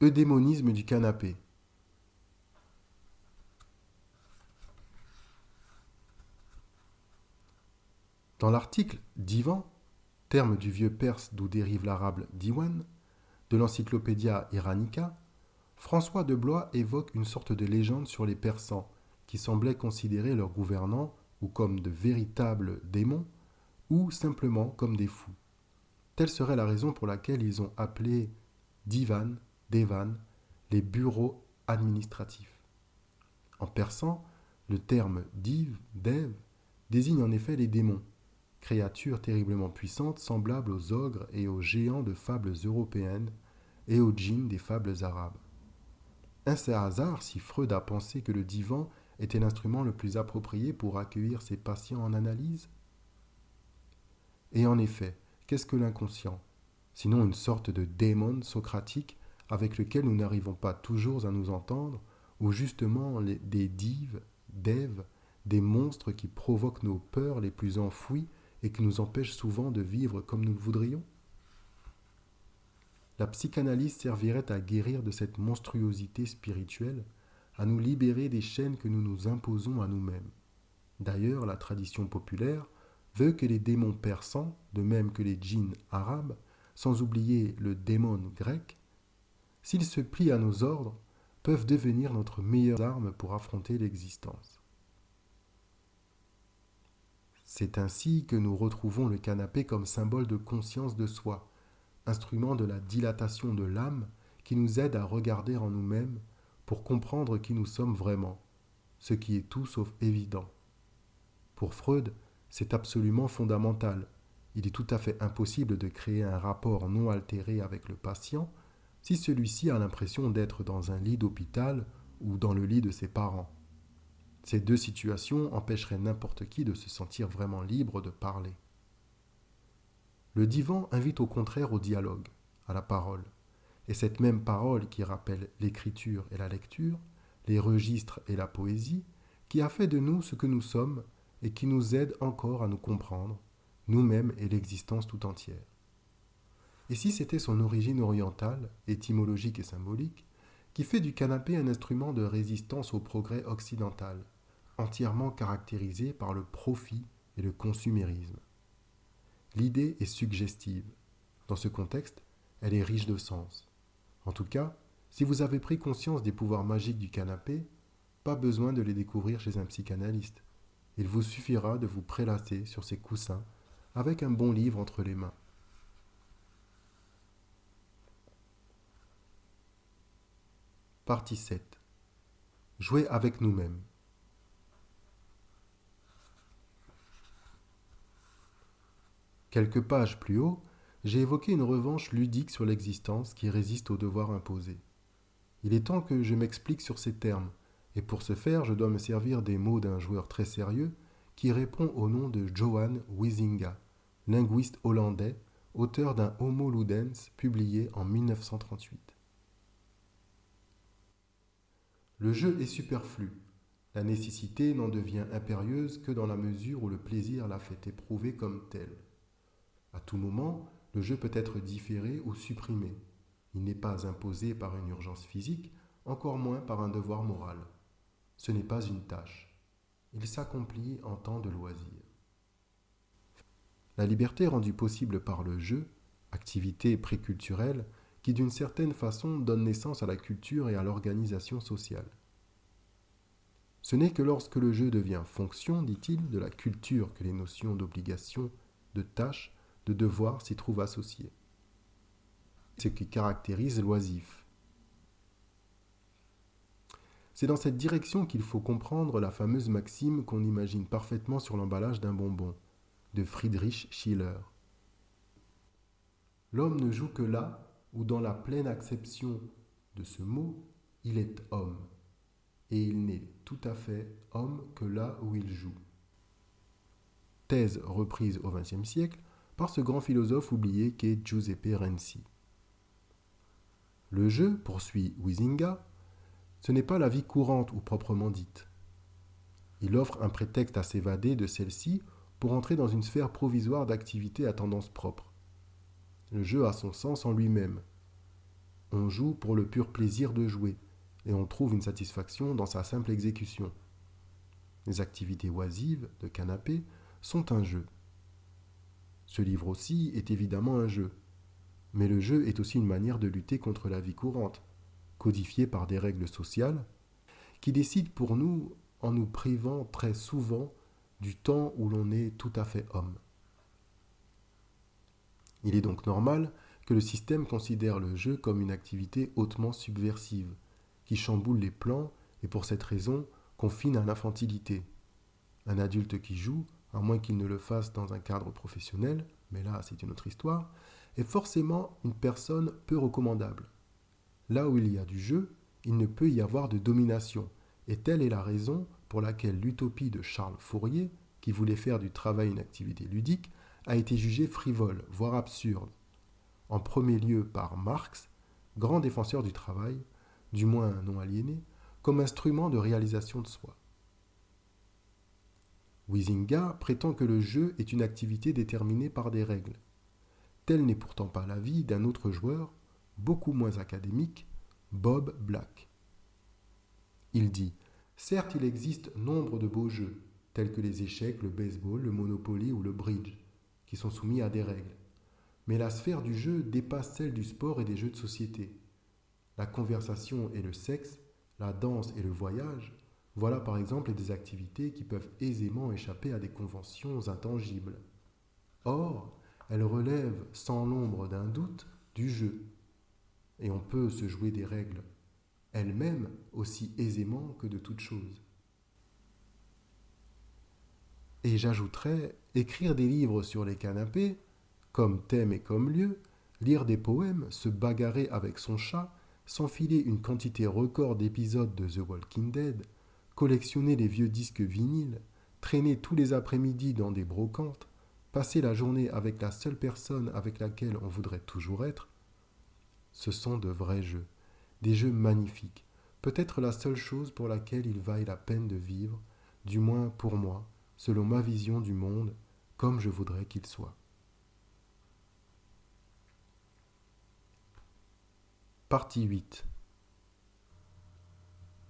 Eudémonisme du canapé. Dans l'article divan, terme du vieux perse d'où dérive l'arabe diwan, de l'encyclopédia Iranica, François de Blois évoque une sorte de légende sur les Persans qui semblaient considérer leurs gouvernants ou comme de véritables démons ou simplement comme des fous. Telle serait la raison pour laquelle ils ont appelé divan, devan, les bureaux administratifs. En persan, le terme div, dev, désigne en effet les démons, créatures terriblement puissantes semblables aux ogres et aux géants de fables européennes et aux djinns des fables arabes. Est-ce un hasard si Freud a pensé que le divan était l'instrument le plus approprié pour accueillir ses patients en analyse ? Et en effet, qu'est-ce que l'inconscient ? Sinon une sorte de démon socratique avec lequel nous n'arrivons pas toujours à nous entendre, ou justement des dives, devs, des monstres qui provoquent nos peurs les plus enfouies et qui nous empêchent souvent de vivre comme nous le voudrions ? La psychanalyse servirait à guérir de cette monstruosité spirituelle, à nous libérer des chaînes que nous nous imposons à nous-mêmes. D'ailleurs, la tradition populaire veut que les démons persans, de même que les djinns arabes, sans oublier le démon grec, s'ils se plient à nos ordres, peuvent devenir notre meilleure arme pour affronter l'existence. C'est ainsi que nous retrouvons le canapé comme symbole de conscience de soi, instrument de la dilatation de l'âme qui nous aide à regarder en nous-mêmes pour comprendre qui nous sommes vraiment, ce qui est tout sauf évident. Pour Freud, c'est absolument fondamental. Il est tout à fait impossible de créer un rapport non altéré avec le patient si celui-ci a l'impression d'être dans un lit d'hôpital ou dans le lit de ses parents. Ces deux situations empêcheraient n'importe qui de se sentir vraiment libre de parler. Le divan invite au contraire au dialogue, à la parole. Et cette même parole qui rappelle l'écriture et la lecture, les registres et la poésie, qui a fait de nous ce que nous sommes et qui nous aide encore à nous comprendre, nous-mêmes et l'existence tout entière. Et si c'était son origine orientale, étymologique et symbolique, qui fait du canapé un instrument de résistance au progrès occidental, entièrement caractérisé par le profit et le consumérisme. L'idée est suggestive. Dans ce contexte, elle est riche de sens. En tout cas, si vous avez pris conscience des pouvoirs magiques du canapé, pas besoin de les découvrir chez un psychanalyste. Il vous suffira de vous prélasser sur ces coussins avec un bon livre entre les mains. Partie 7. Jouer avec nous-mêmes. Quelques pages plus haut, j'ai évoqué une revanche ludique sur l'existence qui résiste au devoir imposé. Il est temps que je m'explique sur ces termes, et pour ce faire, je dois me servir des mots d'un joueur très sérieux qui répond au nom de Johan Huizinga, linguiste hollandais, auteur d'un Homo Ludens publié en 1938. Le jeu est superflu. La nécessité n'en devient impérieuse que dans la mesure où le plaisir l'a fait éprouver comme tel. À tout moment, le jeu peut être différé ou supprimé. Il n'est pas imposé par une urgence physique, encore moins par un devoir moral. Ce n'est pas une tâche. Il s'accomplit en temps de loisir. La liberté rendue possible par le jeu, activité préculturelle, qui d'une certaine façon donne naissance à la culture et à l'organisation sociale. Ce n'est que lorsque le jeu devient fonction, dit-il, de la culture que les notions d'obligation, de tâche, de devoir s'y trouvent associées. Ce qui caractérise l'oisif. C'est dans cette direction qu'il faut comprendre la fameuse maxime qu'on imagine parfaitement sur l'emballage d'un bonbon, de Friedrich Schiller. L'homme ne joue que là où, dans la pleine acception de ce mot, il est homme, et il n'est tout à fait homme que là où il joue. Thèse reprise au XXe siècle par ce grand philosophe oublié qu'est Giuseppe Renzi. Le jeu, poursuit Huizinga, ce n'est pas la vie courante ou proprement dite. Il offre un prétexte à s'évader de celle-ci pour entrer dans une sphère provisoire d'activité à tendance propre. Le jeu a son sens en lui-même. On joue pour le pur plaisir de jouer, et on trouve une satisfaction dans sa simple exécution. Les activités oisives de canapé sont un jeu. Ce livre aussi est évidemment un jeu, mais le jeu est aussi une manière de lutter contre la vie courante, codifiée par des règles sociales, qui décident pour nous en nous privant très souvent du temps où l'on est tout à fait homme. Il est donc normal que le système considère le jeu comme une activité hautement subversive, qui chamboule les plans et pour cette raison confine à l'infantilité. Un adulte qui joue, à moins qu'il ne le fasse dans un cadre professionnel, mais là c'est une autre histoire, est forcément une personne peu recommandable. Là où il y a du jeu, il ne peut y avoir de domination, et telle est la raison pour laquelle l'utopie de Charles Fourier, qui voulait faire du travail une activité ludique, a été jugée frivole, voire absurde. En premier lieu par Marx, grand défenseur du travail, du moins non aliéné, comme instrument de réalisation de soi. Huizinga prétend que le jeu est une activité déterminée par des règles. Tel n'est pourtant pas l'avis d'un autre joueur, beaucoup moins académique, Bob Black. Il dit « Certes, il existe nombre de beaux jeux, tels que les échecs, le baseball, le Monopoly ou le bridge, qui sont soumis à des règles. Mais la sphère du jeu dépasse celle du sport et des jeux de société. La conversation et le sexe, la danse et le voyage, voilà par exemple des activités qui peuvent aisément échapper à des conventions intangibles. Or, elles relèvent sans l'ombre d'un doute du jeu, et on peut se jouer des règles, elles-mêmes aussi aisément que de toutes choses. Et j'ajouterais, écrire des livres sur les canapés, comme thème et comme lieu, lire des poèmes, se bagarrer avec son chat, s'enfiler une quantité record d'épisodes de The Walking Dead, collectionner les vieux disques vinyles, traîner tous les après-midi dans des brocantes, passer la journée avec la seule personne avec laquelle on voudrait toujours être, ce sont de vrais jeux, des jeux magnifiques, peut-être la seule chose pour laquelle il vaille la peine de vivre, du moins pour moi, selon ma vision du monde, comme je voudrais qu'il soit. Partie 8.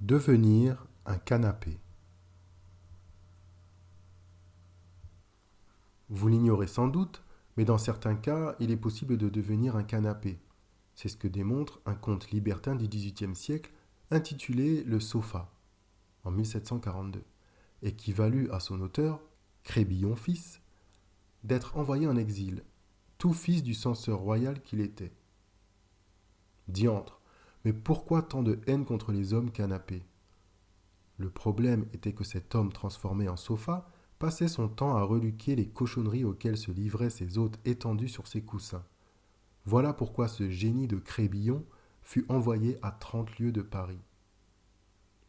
Devenir un canapé. Vous l'ignorez sans doute, mais dans certains cas, il est possible de devenir un canapé. C'est ce que démontre un conte libertin du XVIIIe siècle intitulé Le Sofa, en 1742, et qui valut à son auteur, Crébillon fils, d'être envoyé en exil, tout fils du censeur royal qu'il était. Diantre, mais pourquoi tant de haine contre les hommes canapés ? Le problème était que cet homme transformé en sofa passait son temps à reluquer les cochonneries auxquelles se livraient ses hôtes étendus sur ses coussins. Voilà pourquoi ce génie de Crébillon fut envoyé à 30 lieues de Paris.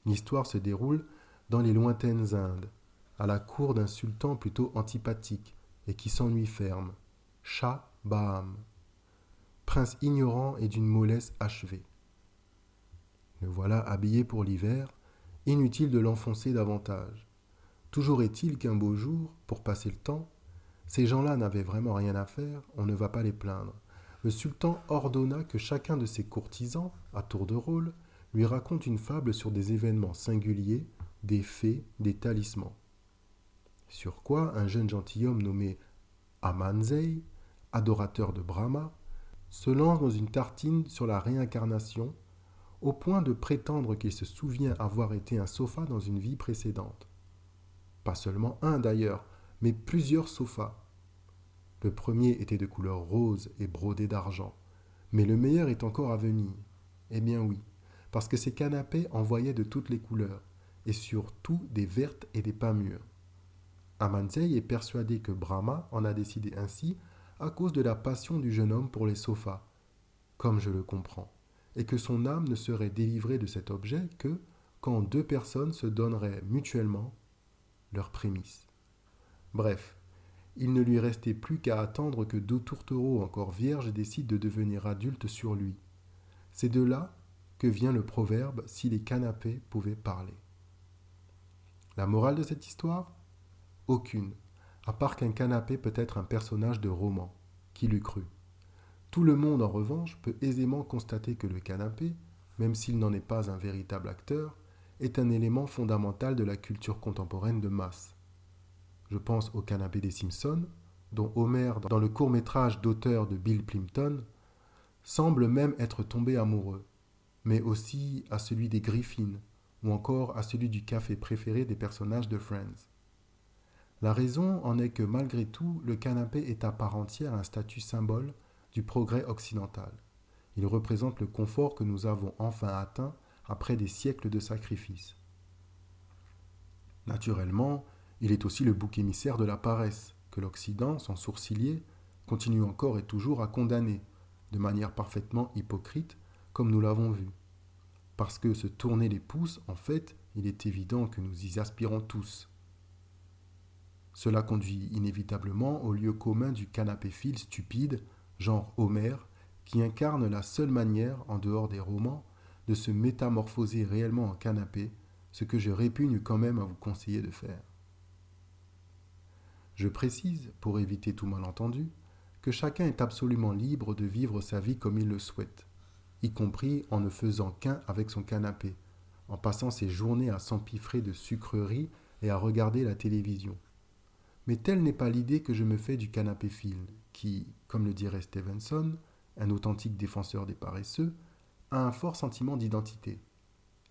L'histoire se déroule dans les lointaines Indes, à la cour d'un sultan plutôt antipathique et qui s'ennuie ferme, Shah Baham, prince ignorant et d'une mollesse achevée. Le voilà habillé pour l'hiver, inutile de l'enfoncer davantage. Toujours est-il qu'un beau jour, pour passer le temps, ces gens-là n'avaient vraiment rien à faire, on ne va pas les plaindre. Le sultan ordonna que chacun de ses courtisans, à tour de rôle, lui raconte une fable sur des événements singuliers, des fées, des talismans. Sur quoi un jeune gentilhomme nommé Amanzei, adorateur de Brahma, se lance dans une tartine sur la réincarnation, au point de prétendre qu'il se souvient avoir été un sofa dans une vie précédente. Pas seulement un d'ailleurs, mais plusieurs sofas. Le premier était de couleur rose et brodé d'argent, mais le meilleur est encore à venir. Eh bien oui, parce que ces canapés en voyaient de toutes les couleurs, et surtout des vertes et des pas mûres. Amanzei est persuadé que Brahma en a décidé ainsi à cause de la passion du jeune homme pour les sofas, comme je le comprends, et que son âme ne serait délivrée de cet objet que quand deux personnes se donneraient mutuellement leurs prémices. Bref, il ne lui restait plus qu'à attendre que deux tourtereaux encore vierges décident de devenir adultes sur lui. C'est de là que vient le proverbe « si les canapés pouvaient parler ». La morale de cette histoire ? Aucune, à part qu'un canapé peut être un personnage de roman. Qui l'eût cru ? Tout le monde, en revanche, peut aisément constater que le canapé, même s'il n'en est pas un véritable acteur, est un élément fondamental de la culture contemporaine de masse. Je pense au canapé des Simpsons, dont Homer, dans le court-métrage d'auteur de Bill Plympton, semble même être tombé amoureux, mais aussi à celui des Griffins, ou encore à celui du café préféré des personnages de Friends. La raison en est que malgré tout, le canapé est à part entière un statut symbole du progrès occidental. Il représente le confort que nous avons enfin atteint après des siècles de sacrifices. Naturellement, il est aussi le bouc émissaire de la paresse, que l'Occident, sans sourciller, continue encore et toujours à condamner, de manière parfaitement hypocrite, comme nous l'avons vu. Parce que se tourner les pouces, en fait, il est évident que nous y aspirons tous. Cela conduit inévitablement au lieu commun du canapéphile stupide, genre Homer, qui incarne la seule manière, en dehors des romans, de se métamorphoser réellement en canapé, ce que je répugne quand même à vous conseiller de faire. Je précise, pour éviter tout malentendu, que chacun est absolument libre de vivre sa vie comme il le souhaite, y compris en ne faisant qu'un avec son canapé, en passant ses journées à s'empiffrer de sucreries et à regarder la télévision. Mais telle n'est pas l'idée que je me fais du canapéphile, qui, comme le dirait Stevenson, un authentique défenseur des paresseux, a un fort sentiment d'identité.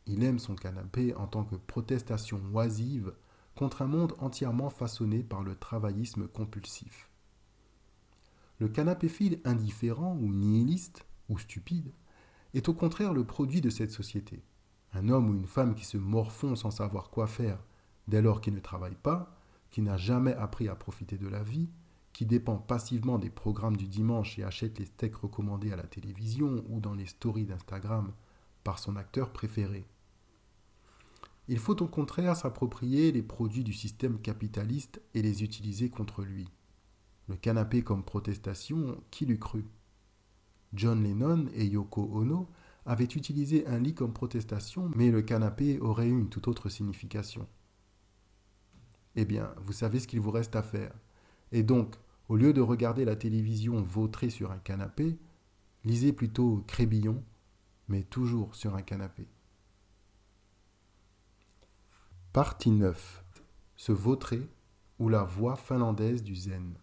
Il aime son canapé en tant que protestation oisive contre un monde entièrement façonné par le travaillisme compulsif. Le canapéphile indifférent ou nihiliste, ou stupide, est au contraire le produit de cette société. Un homme ou une femme qui se morfond sans savoir quoi faire dès lors qu'il ne travaille pas, qui n'a jamais appris à profiter de la vie, qui dépend passivement des programmes du dimanche et achète les steaks recommandés à la télévision ou dans les stories d'Instagram par son acteur préféré. Il faut au contraire s'approprier les produits du système capitaliste et les utiliser contre lui. Le canapé comme protestation, qui l'eût cru ? John Lennon et Yoko Ono avaient utilisé un lit comme protestation, mais le canapé aurait eu une toute autre signification. Eh bien, vous savez ce qu'il vous reste à faire. Et donc, au lieu de regarder la télévision vautrée sur un canapé, lisez plutôt Crébillon, mais toujours sur un canapé. Partie 9. Se vautrer ou la voie finlandaise du zen.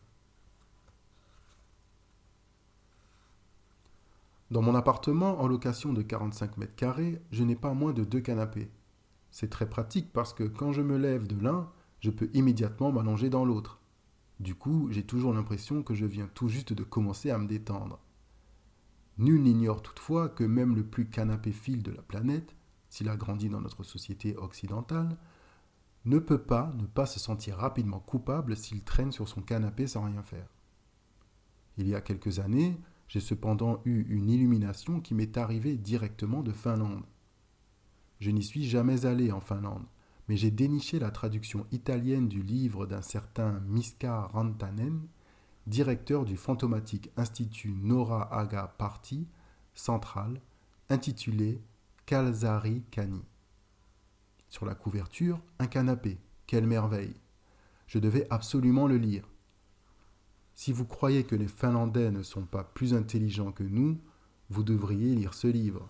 Dans mon appartement en location de 45 mètres carrés, je n'ai pas moins de 2 canapés. C'est très pratique parce que quand je me lève de l'un, je peux immédiatement m'allonger dans l'autre. Du coup, j'ai toujours l'impression que je viens tout juste de commencer à me détendre. Nul n'ignore toutefois que même le plus canapéphile de la planète, s'il a grandi dans notre société occidentale, ne peut pas ne pas se sentir rapidement coupable s'il traîne sur son canapé sans rien faire. Il y a quelques années, j'ai cependant eu une illumination qui m'est arrivée directement de Finlande. Je n'y suis jamais allé en Finlande, mais j'ai déniché la traduction italienne du livre d'un certain Miska Rantanen, directeur du fantomatique institut Nora Aga Party central, intitulé Kalsari Kani. Sur la couverture, un canapé. Quelle merveille! Je devais absolument le lire. Si vous croyez que les Finlandais ne sont pas plus intelligents que nous, vous devriez lire ce livre.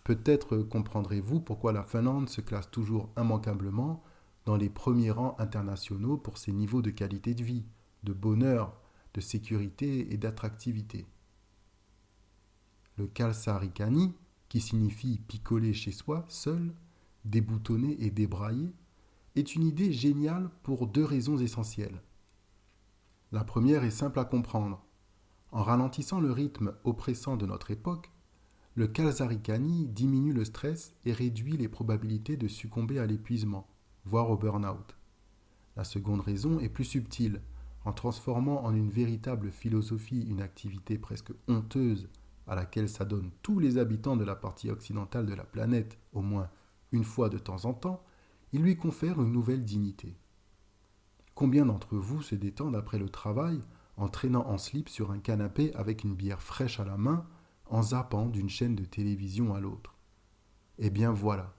Peut-être comprendrez-vous pourquoi la Finlande se classe toujours immanquablement dans les premiers rangs internationaux pour ses niveaux de qualité de vie, de bonheur, de sécurité et d'attractivité. Le Kalsarikani, qui signifie picoler chez soi, seul, déboutonné et débraillé, est une idée géniale pour 2 raisons essentielles. La première est simple à comprendre. En ralentissant le rythme oppressant de notre époque, le Kalsarikani diminue le stress et réduit les probabilités de succomber à l'épuisement, voire au burn-out. La seconde raison est plus subtile. En transformant en une véritable philosophie une activité presque honteuse à laquelle s'adonnent tous les habitants de la partie occidentale de la planète, au moins une fois de temps en temps, il lui confère une nouvelle dignité. Combien d'entre vous se détendent après le travail en traînant en slip sur un canapé avec une bière fraîche à la main, en zappant d'une chaîne de télévision à l'autre? Eh bien voilà,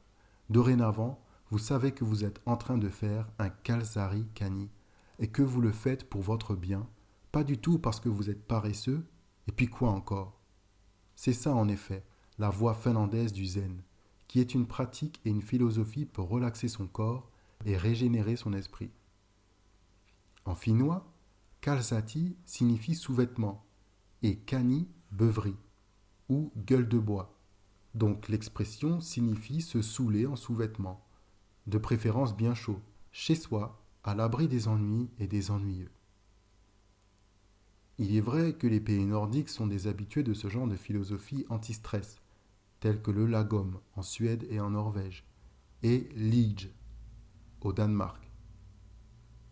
dorénavant, vous savez que vous êtes en train de faire un Kalsari Kani et que vous le faites pour votre bien, pas du tout parce que vous êtes paresseux, et puis quoi encore? C'est ça en effet, la voie finlandaise du zen, qui est une pratique et une philosophie pour relaxer son corps et régénérer son esprit. En finnois, kalsati signifie sous-vêtement et kani beuverie ou gueule de bois. Donc l'expression signifie se saouler en sous-vêtements, de préférence bien chaud, chez soi, à l'abri des ennuis et des ennuyeux. Il est vrai que les pays nordiques sont des habitués de ce genre de philosophie anti-stress, tels que le lagom en Suède et en Norvège, et lige au Danemark.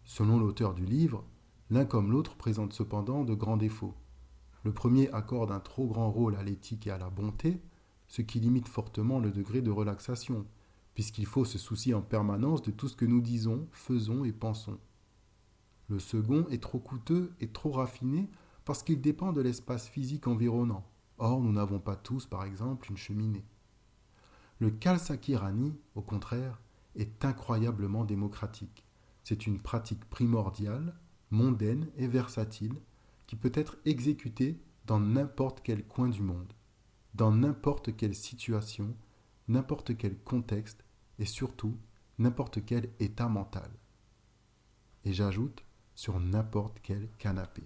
Selon l'auteur du livre, l'un comme l'autre présente cependant de grands défauts. Le premier accorde un trop grand rôle à l'éthique et à la bonté, ce qui limite fortement le degré de relaxation, puisqu'il faut se soucier en permanence de tout ce que nous disons, faisons et pensons. Le second est trop coûteux et trop raffiné parce qu'il dépend de l'espace physique environnant. Or, nous n'avons pas tous, par exemple, une cheminée. Le Kalsakirani, au contraire, est incroyablement démocratique. C'est une pratique primordiale, mondaine et versatile qui peut être exécutée dans n'importe quel coin du monde, dans n'importe quelle situation, n'importe quel contexte et surtout n'importe quel état mental. Et j'ajoute, sur n'importe quel canapé.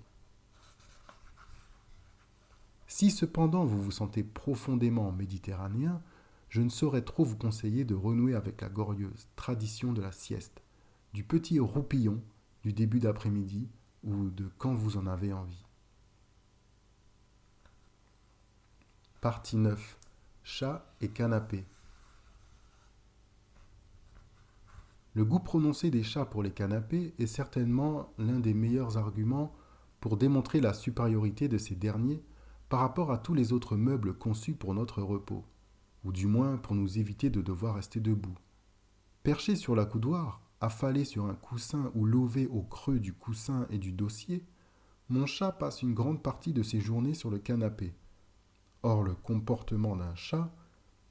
Si cependant vous vous sentez profondément méditerranéen, je ne saurais trop vous conseiller de renouer avec la glorieuse tradition de la sieste, du petit roupillon du début d'après-midi ou de quand vous en avez envie. Partie 9. Chat et canapé. Le goût prononcé des chats pour les canapés est certainement l'un des meilleurs arguments pour démontrer la supériorité de ces derniers par rapport à tous les autres meubles conçus pour notre repos, ou du moins pour nous éviter de devoir rester debout. Perché sur l'accoudoir, affalé sur un coussin ou lové au creux du coussin et du dossier, mon chat passe une grande partie de ses journées sur le canapé. Or, le comportement d'un chat,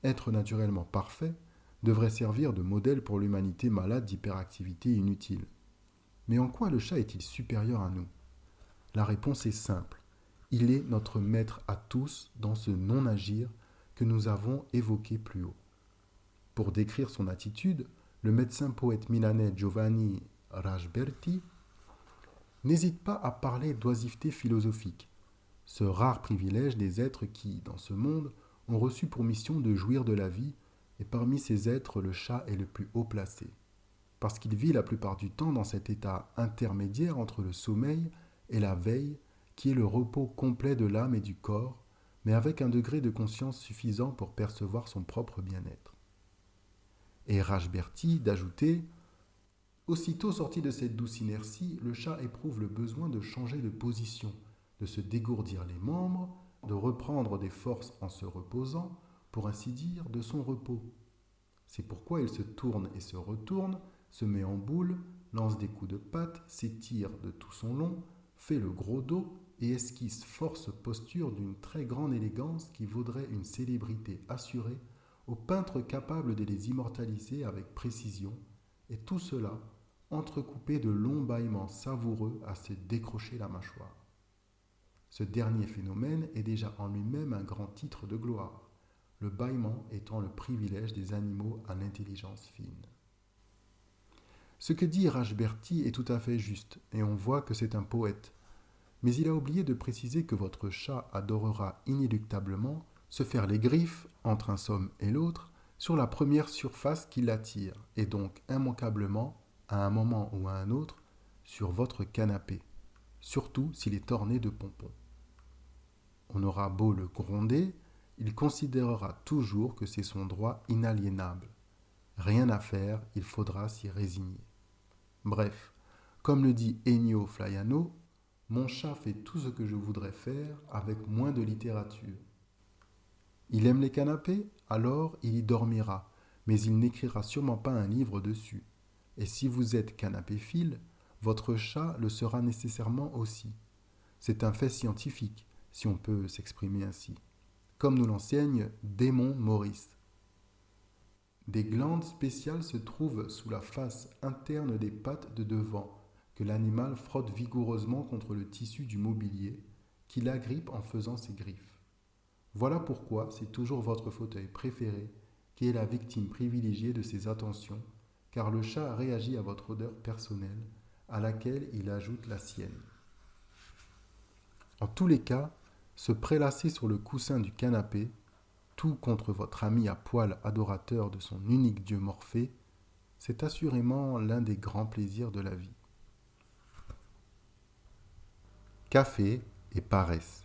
être naturellement parfait, devrait servir de modèle pour l'humanité malade d'hyperactivité inutile. Mais en quoi le chat est-il supérieur à nous? La réponse est simple. Il est notre maître à tous dans ce non-agir que nous avons évoqué plus haut. Pour décrire son attitude, le médecin poète milanais Giovanni Rajberti n'hésite pas à parler d'oisiveté philosophique, ce rare privilège des êtres qui, dans ce monde, ont reçu pour mission de jouir de la vie, et parmi ces êtres, le chat est le plus haut placé, parce qu'il vit la plupart du temps dans cet état intermédiaire entre le sommeil et la veille, qui est le repos complet de l'âme et du corps, mais avec un degré de conscience suffisant pour percevoir son propre bien-être. Et Rajberti d'ajouter « Aussitôt sorti de cette douce inertie, le chat éprouve le besoin de changer de position, de se dégourdir les membres, de reprendre des forces en se reposant, pour ainsi dire, de son repos. C'est pourquoi il se tourne et se retourne, se met en boule, lance des coups de patte, s'étire de tout son long, fait le gros dos et esquisse force postures d'une très grande élégance qui vaudrait une célébrité assurée aux peintres capables de les immortaliser avec précision, et tout cela entrecoupé de longs bâillements savoureux à se décrocher la mâchoire. Ce dernier phénomène est déjà en lui-même un grand titre de gloire, le bâillement étant le privilège des animaux à l'intelligence fine. Ce que dit Rajberti est tout à fait juste, et on voit que c'est un poète. Mais il a oublié de préciser que votre chat adorera inéluctablement se faire les griffes, entre un somme et l'autre, sur la première surface qui l'attire, et donc immanquablement, à un moment ou à un autre, sur votre canapé, surtout s'il est orné de pompons. On aura beau le gronder, il considérera toujours que c'est son droit inaliénable. Rien à faire, il faudra s'y résigner. Bref, comme le dit Ennio Flaiano, mon chat fait tout ce que je voudrais faire avec moins de littérature. Il aime les canapés, alors il y dormira, mais il n'écrira sûrement pas un livre dessus. Et si vous êtes canapéphile, votre chat le sera nécessairement aussi. C'est un fait scientifique, si on peut s'exprimer ainsi, comme nous l'enseigne Démon Maurice. Des glandes spéciales se trouvent sous la face interne des pattes de devant, que l'animal frotte vigoureusement contre le tissu du mobilier, qui l'agrippe en faisant ses griffes. Voilà pourquoi c'est toujours votre fauteuil préféré qui est la victime privilégiée de ces attentions, car le chat réagit à votre odeur personnelle, à laquelle il ajoute la sienne. En tous les cas, se prélasser sur le coussin du canapé, tout contre votre ami à poil adorateur de son unique dieu Morphée, c'est assurément l'un des grands plaisirs de la vie. Café et paresse.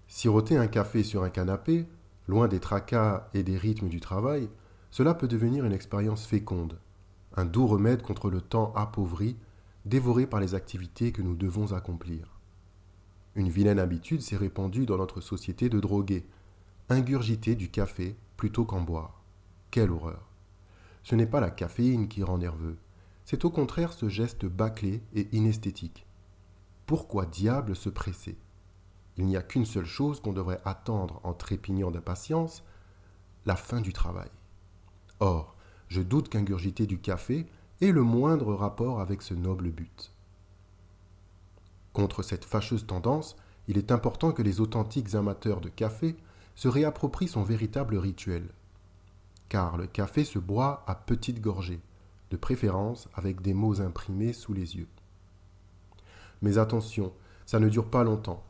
Siroter un café sur un canapé, loin des tracas et des rythmes du travail, cela peut devenir une expérience féconde, un doux remède contre le temps appauvri, dévoré par les activités que nous devons accomplir. Une vilaine habitude s'est répandue dans notre société de droguer, ingurgiter du café plutôt qu'en boire. Quelle horreur! Ce n'est pas la caféine qui rend nerveux, c'est au contraire ce geste bâclé et inesthétique. Pourquoi diable se presser? Il n'y a qu'une seule chose qu'on devrait attendre en trépignant d'impatience, la fin du travail. Or, je doute qu'ingurgiter du café ait le moindre rapport avec ce noble but. Contre cette fâcheuse tendance, il est important que les authentiques amateurs de café se réapproprient son véritable rituel. Car le café se boit à petites gorgées, de préférence avec des mots imprimés sous les yeux. Mais attention, ça ne dure pas longtemps.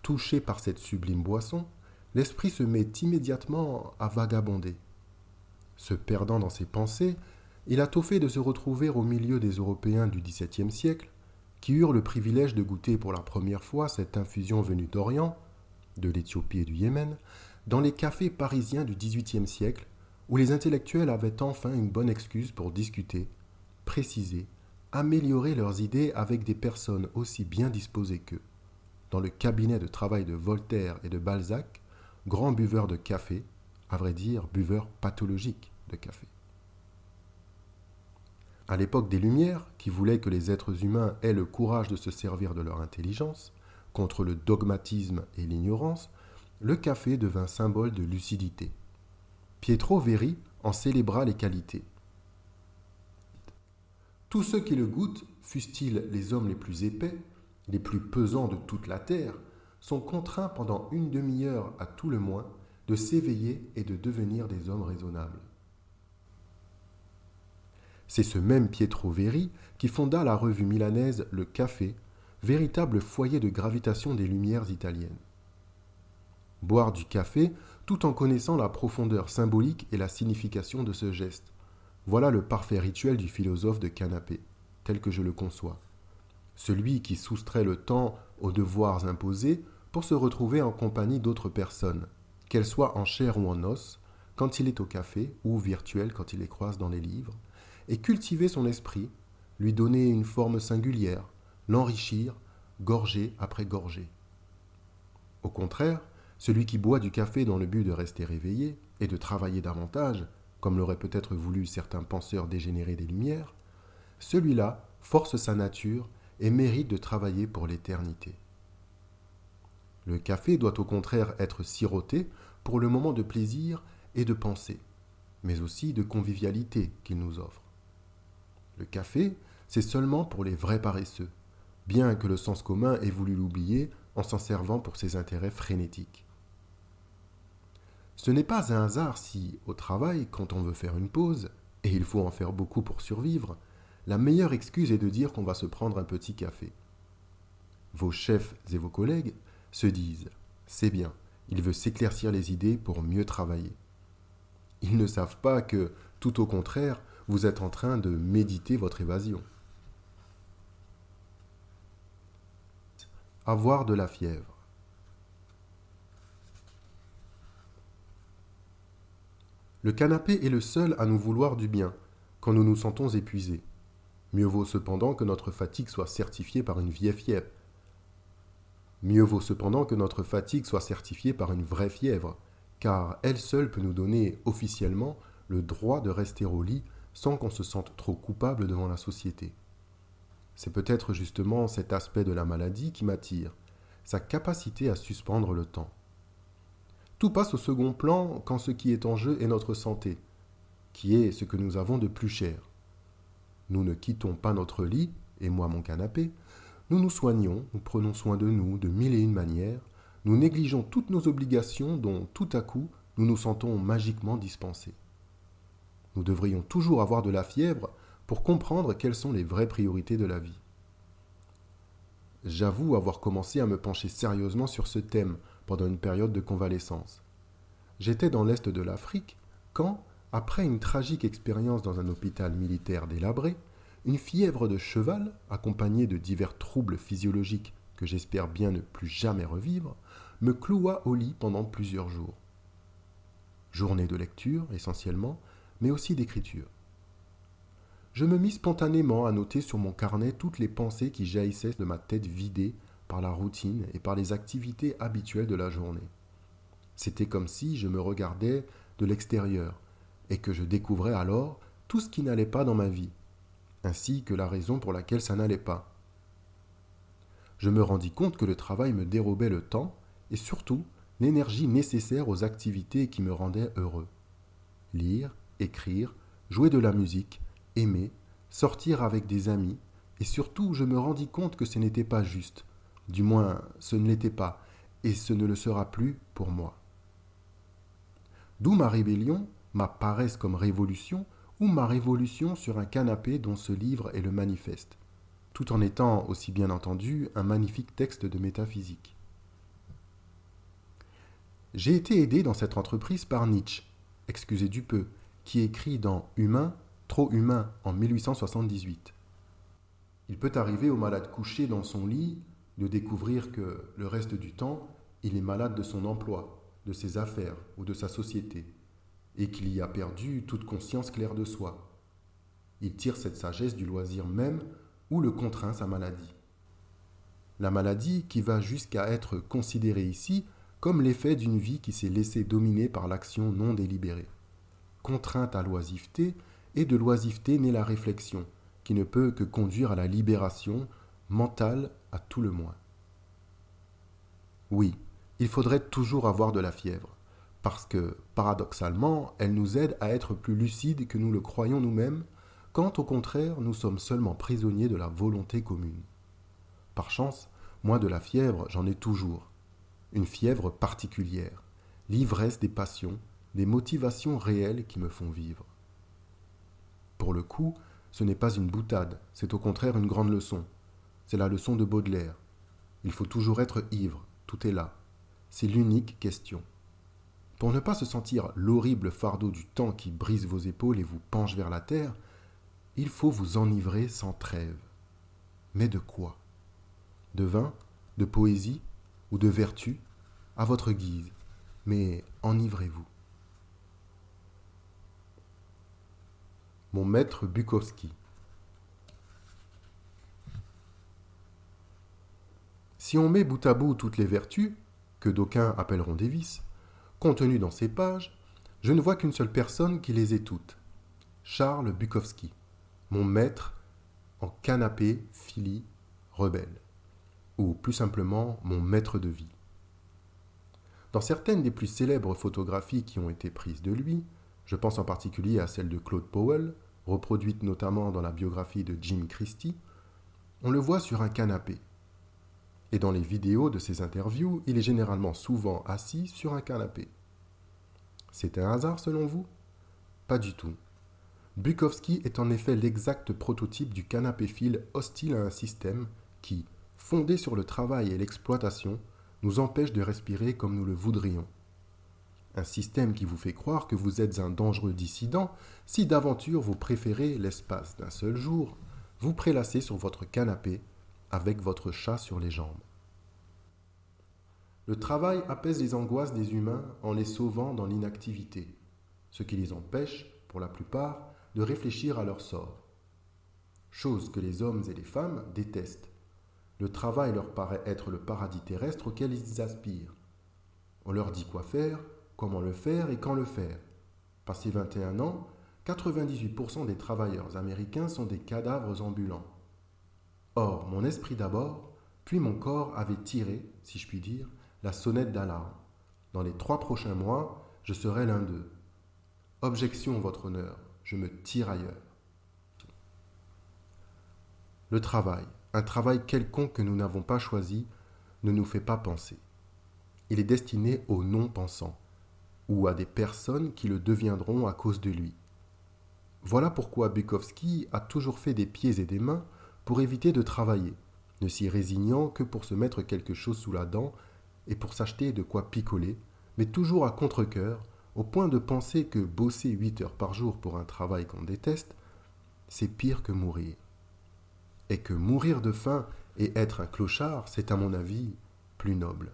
Touché par cette sublime boisson, l'esprit se met immédiatement à vagabonder. Se perdant dans ses pensées, il a tôt fait de se retrouver au milieu des Européens du XVIIe siècle, qui eurent le privilège de goûter pour la première fois cette infusion venue d'Orient, de l'Éthiopie et du Yémen, dans les cafés parisiens du XVIIIe siècle, où les intellectuels avaient enfin une bonne excuse pour discuter, préciser, améliorer leurs idées avec des personnes aussi bien disposées qu'eux. Dans le cabinet de travail de Voltaire et de Balzac, grands buveurs de café, à vrai dire buveurs pathologiques de café. À l'époque des Lumières, qui voulaient que les êtres humains aient le courage de se servir de leur intelligence, contre le dogmatisme et l'ignorance, le café devint symbole de lucidité. Pietro Verri en célébra les qualités. Tous ceux qui le goûtent, fussent-ils les hommes les plus épais, les plus pesants de toute la terre, sont contraints pendant une demi-heure à tout le moins de s'éveiller et de devenir des hommes raisonnables. C'est ce même Pietro Verri qui fonda la revue milanaise Le Café, véritable foyer de gravitation des Lumières italiennes. Boire du café tout en connaissant la profondeur symbolique et la signification de ce geste. Voilà le parfait rituel du philosophe de canapé, tel que je le conçois. Celui qui soustrait le temps aux devoirs imposés pour se retrouver en compagnie d'autres personnes, qu'elles soient en chair ou en os, quand il est au café, ou virtuel quand il les croise dans les livres, et cultiver son esprit, lui donner une forme singulière, l'enrichir, gorgée après gorgée. Au contraire, celui qui boit du café dans le but de rester éveillé et de travailler davantage, comme l'auraient peut-être voulu certains penseurs dégénérés des Lumières, celui-là force sa nature et mérite de travailler pour l'éternité. Le café doit au contraire être siroté pour le moment de plaisir et de pensée, mais aussi de convivialité qu'il nous offre. Le café, c'est seulement pour les vrais paresseux, bien que le sens commun ait voulu l'oublier en s'en servant pour ses intérêts frénétiques. Ce n'est pas un hasard si, au travail, quand on veut faire une pause, et il faut en faire beaucoup pour survivre, la meilleure excuse est de dire qu'on va se prendre un petit café. Vos chefs et vos collègues se disent « c'est bien, il veut s'éclaircir les idées pour mieux travailler ». Ils ne savent pas que, tout au contraire, vous êtes en train de méditer votre évasion. Avoir de la fièvre. Le canapé est le seul à nous vouloir du bien, quand nous nous sentons épuisés. Mieux vaut cependant que notre fatigue soit certifiée par une vieille fièvre. Mieux vaut cependant que notre fatigue soit certifiée par une vraie fièvre, car elle seule peut nous donner officiellement le droit de rester au lit sans qu'on se sente trop coupable devant la société. C'est peut-être justement cet aspect de la maladie qui m'attire, sa capacité à suspendre le temps. Tout passe au second plan quand ce qui est en jeu est notre santé, qui est ce que nous avons de plus cher. Nous ne quittons pas notre lit, et moi mon canapé, nous nous soignons, nous prenons soin de nous de mille et une manières, nous négligeons toutes nos obligations dont tout à coup nous nous sentons magiquement dispensés. Nous devrions toujours avoir de la fièvre pour comprendre quelles sont les vraies priorités de la vie. J'avoue avoir commencé à me pencher sérieusement sur ce thème pendant une période de convalescence. J'étais dans l'est de l'Afrique quand, après une tragique expérience dans un hôpital militaire délabré, une fièvre de cheval, accompagnée de divers troubles physiologiques que j'espère bien ne plus jamais revivre, me cloua au lit pendant plusieurs jours. Journée de lecture, essentiellement, mais aussi d'écriture. Je me mis spontanément à noter sur mon carnet toutes les pensées qui jaillissaient de ma tête vidée par la routine et par les activités habituelles de la journée. C'était comme si je me regardais de l'extérieur et que je découvrais alors tout ce qui n'allait pas dans ma vie, ainsi que la raison pour laquelle ça n'allait pas. Je me rendis compte que le travail me dérobait le temps et surtout l'énergie nécessaire aux activités qui me rendaient heureux. Lire, écrire, jouer de la musique, aimer, sortir avec des amis, et surtout je me rendis compte que ce n'était pas juste, du moins ce ne l'était pas, et ce ne le sera plus pour moi. D'où ma rébellion, ma paresse comme révolution, ou ma révolution sur un canapé dont ce livre est le manifeste, tout en étant aussi bien entendu un magnifique texte de métaphysique. J'ai été aidé dans cette entreprise par Nietzsche, excusez du peu, qui écrit dans Humain, trop humain en 1878. Il peut arriver au malade couché dans son lit de découvrir que le reste du temps, il est malade de son emploi, de ses affaires ou de sa société, et qu'il y a perdu toute conscience claire de soi. Il tire cette sagesse du loisir même où le contraint sa maladie. La maladie qui va jusqu'à être considérée ici comme l'effet d'une vie qui s'est laissée dominer par l'action non délibérée. Contrainte à l'oisiveté, et de l'oisiveté naît la réflexion, qui ne peut que conduire à la libération, mentale à tout le moins. Oui, il faudrait toujours avoir de la fièvre, parce que, paradoxalement, elle nous aide à être plus lucides que nous le croyons nous-mêmes, quand au contraire nous sommes seulement prisonniers de la volonté commune. Par chance, moi de la fièvre, j'en ai toujours. Une fièvre particulière, l'ivresse des passions, des motivations réelles qui me font vivre. Pour le coup, ce n'est pas une boutade, c'est au contraire une grande leçon. C'est la leçon de Baudelaire. Il faut toujours être ivre, tout est là. C'est l'unique question. Pour ne pas se sentir l'horrible fardeau du temps qui brise vos épaules et vous penche vers la terre, il faut vous enivrer sans trêve. Mais de quoi? De vin, de poésie ou de vertu, à votre guise, mais enivrez-vous. Mon maître Bukowski. Si on met bout à bout toutes les vertus, que d'aucuns appelleront des vices, contenues dans ces pages, je ne vois qu'une seule personne qui les ait toutes. Charles Bukowski, mon maître en canapé, Philly, rebelle, ou plus simplement mon maître de vie. Dans certaines des plus célèbres photographies qui ont été prises de lui, je pense en particulier à celle de Claude Powell, reproduite notamment dans la biographie de Jim Christie, on le voit sur un canapé. Et dans les vidéos de ses interviews, il est généralement souvent assis sur un canapé. C'est un hasard selon vous? Pas du tout. Bukowski est en effet l'exact prototype du canapéphile hostile à un système qui, fondé sur le travail et l'exploitation, nous empêche de respirer comme nous le voudrions. Un système qui vous fait croire que vous êtes un dangereux dissident si d'aventure vous préférez, l'espace d'un seul jour, vous prélasser sur votre canapé avec votre chat sur les jambes. Le travail apaise les angoisses des humains en les sauvant dans l'inactivité, ce qui les empêche, pour la plupart, de réfléchir à leur sort. Chose que les hommes et les femmes détestent. Le travail leur paraît être le paradis terrestre auquel ils aspirent. On leur dit quoi faire, comment le faire et quand le faire. Passé 21 ans, 98% des travailleurs américains sont des cadavres ambulants. Or, mon esprit d'abord, puis mon corps avait tiré, si je puis dire, la sonnette d'alarme. Dans les 3 prochains mois, je serai l'un d'eux. Objection, votre honneur, je me tire ailleurs. Le travail, un travail quelconque que nous n'avons pas choisi, ne nous fait pas penser. Il est destiné aux non-pensants, ou à des personnes qui le deviendront à cause de lui. Voilà pourquoi Bukowski a toujours fait des pieds et des mains pour éviter de travailler, ne s'y résignant que pour se mettre quelque chose sous la dent et pour s'acheter de quoi picoler, mais toujours à contre-cœur, au point de penser que bosser 8 heures par jour pour un travail qu'on déteste, c'est pire que mourir. Et que mourir de faim et être un clochard, c'est à mon avis plus noble.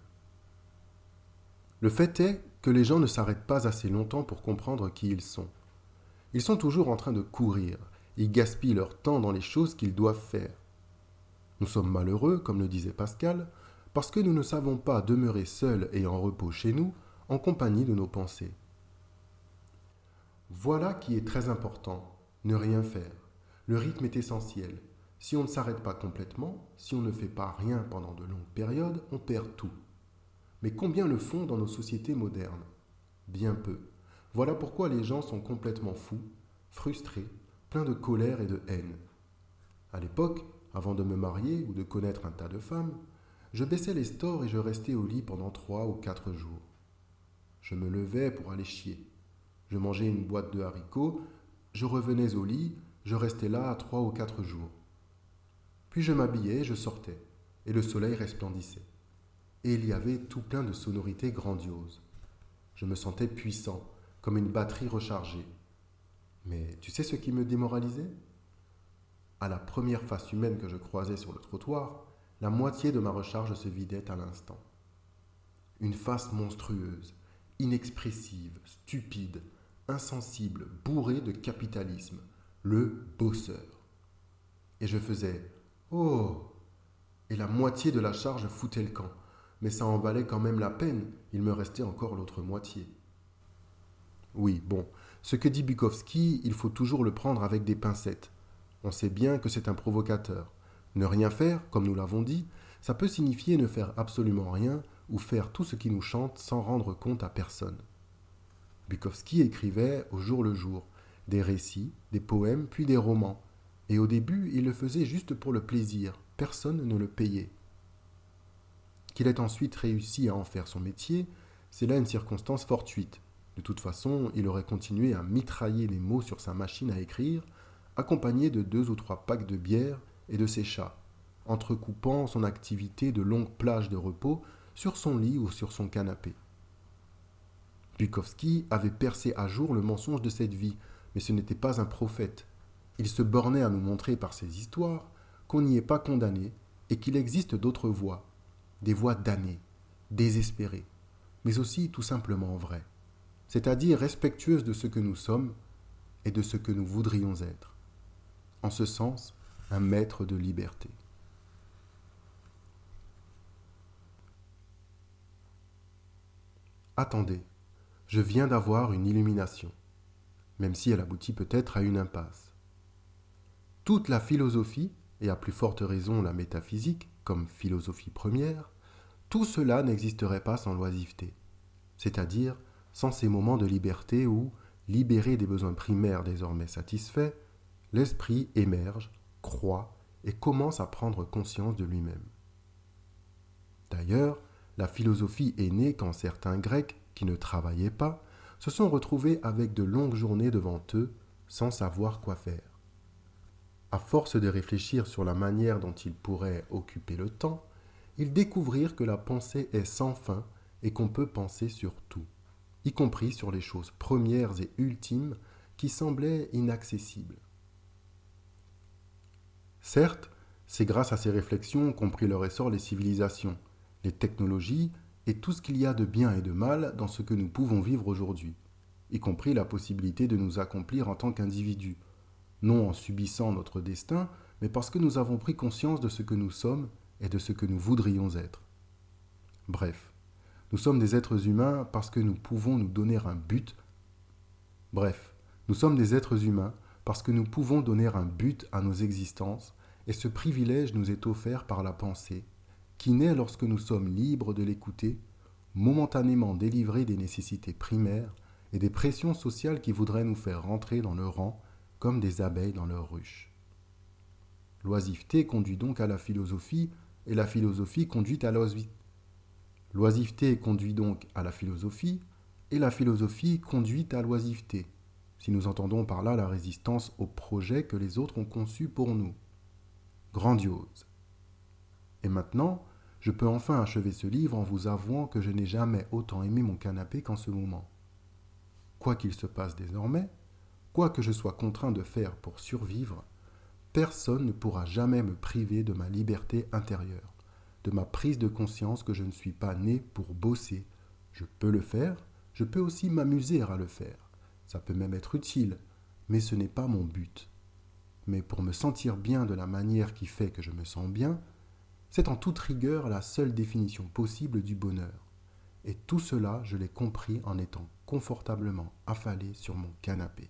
Le fait est que les gens ne s'arrêtent pas assez longtemps pour comprendre qui ils sont. Ils sont toujours en train de courir, ils gaspillent leur temps dans les choses qu'ils doivent faire. Nous sommes malheureux, comme le disait Pascal, parce que nous ne savons pas demeurer seuls et en repos chez nous, en compagnie de nos pensées. Voilà qui est très important, ne rien faire. Le rythme est essentiel. Si on ne s'arrête pas complètement, si on ne fait pas rien pendant de longues périodes, on perd tout. Mais combien le font dans nos sociétés modernes? Bien peu. Voilà pourquoi les gens sont complètement fous, frustrés, pleins de colère et de haine. À l'époque, avant de me marier ou de connaître un tas de femmes, je baissais les stores et je restais au lit pendant 3 ou 4 jours. Je me levais pour aller chier. Je mangeais une boîte de haricots, je revenais au lit, je restais là 3 ou 4 jours. Puis je m'habillais et je sortais, et le soleil resplendissait. Et il y avait tout plein de sonorités grandioses. Je me sentais puissant, comme une batterie rechargée. Mais tu sais ce qui me démoralisait? À la première face humaine que je croisais sur le trottoir, la moitié de ma recharge se vidait à l'instant. Une face monstrueuse, inexpressive, stupide, insensible, bourrée de capitalisme, le bosseur. Et je faisais « Oh !» Et la moitié de la charge foutait le camp, mais ça en valait quand même la peine, il me restait encore l'autre moitié. Oui, bon, ce que dit Bukowski, il faut toujours le prendre avec des pincettes. On sait bien que c'est un provocateur. Ne rien faire, comme nous l'avons dit, ça peut signifier ne faire absolument rien ou faire tout ce qui nous chante sans rendre compte à personne. Bukowski écrivait au jour le jour, des récits, des poèmes, puis des romans. Et au début, il le faisait juste pour le plaisir, personne ne le payait. Qu'il ait ensuite réussi à en faire son métier, C'est là une circonstance fortuite. De toute façon, il aurait continué à mitrailler les mots sur sa machine à écrire, accompagné de 2 ou 3 packs de bière et de ses chats, entrecoupant son activité de longues plages de repos sur son lit ou sur son canapé. Bukowski avait percé à jour le mensonge de cette vie, mais ce n'était pas un prophète. Il se bornait à nous montrer par ses histoires qu'on n'y est pas condamné et qu'il existe d'autres voies, des voies damnées, désespérées, mais aussi tout simplement vraies, c'est-à-dire respectueuses de ce que nous sommes et de ce que nous voudrions être. En ce sens, un maître de liberté. Attendez, je viens d'avoir une illumination, même si elle aboutit peut-être à une impasse. Toute la philosophie, et à plus forte raison la métaphysique, comme philosophie première, tout cela n'existerait pas sans l'oisiveté, c'est-à-dire sans ces moments de liberté où, libéré des besoins primaires désormais satisfaits, l'esprit émerge, croît et commence à prendre conscience de lui-même. D'ailleurs, la philosophie est née quand certains Grecs, qui ne travaillaient pas, se sont retrouvés avec de longues journées devant eux, sans savoir quoi faire. À force de réfléchir sur la manière dont ils pourraient occuper le temps, ils découvrirent que la pensée est sans fin et qu'on peut penser sur tout, y compris sur les choses premières et ultimes qui semblaient inaccessibles. Certes, c'est grâce à ces réflexions qu'ont pris leur essor les civilisations, les technologies et tout ce qu'il y a de bien et de mal dans ce que nous pouvons vivre aujourd'hui, y compris la possibilité de nous accomplir en tant qu'individus, non en subissant notre destin, mais parce que nous avons pris conscience de ce que nous sommes et de ce que nous voudrions être. Bref, nous sommes des êtres humains parce que nous pouvons nous donner un but. Nous sommes des êtres humains parce que nous pouvons donner un but à nos existences, et ce privilège nous est offert par la pensée, qui naît lorsque nous sommes libres de l'écouter, momentanément délivrés des nécessités primaires et des pressions sociales qui voudraient nous faire rentrer dans le rang comme des abeilles dans leur ruche. L'oisiveté conduit donc à la philosophie, et la philosophie conduit à l'oisiveté. L'oisiveté conduit donc à la philosophie, et la philosophie conduit à l'oisiveté, si nous entendons par là la résistance aux projets que les autres ont conçus pour nous. Grandiose. Et maintenant, je peux enfin achever ce livre en vous avouant que je n'ai jamais autant aimé mon canapé qu'en ce moment. Quoi qu'il se passe désormais, quoi que je sois contraint de faire pour survivre, personne ne pourra jamais me priver de ma liberté intérieure, de ma prise de conscience que je ne suis pas né pour bosser. Je peux le faire, je peux aussi m'amuser à le faire. Ça peut même être utile, mais ce n'est pas mon but. Mais pour me sentir bien de la manière qui fait que je me sens bien, c'est en toute rigueur la seule définition possible du bonheur. Et tout cela, je l'ai compris en étant confortablement affalé sur mon canapé.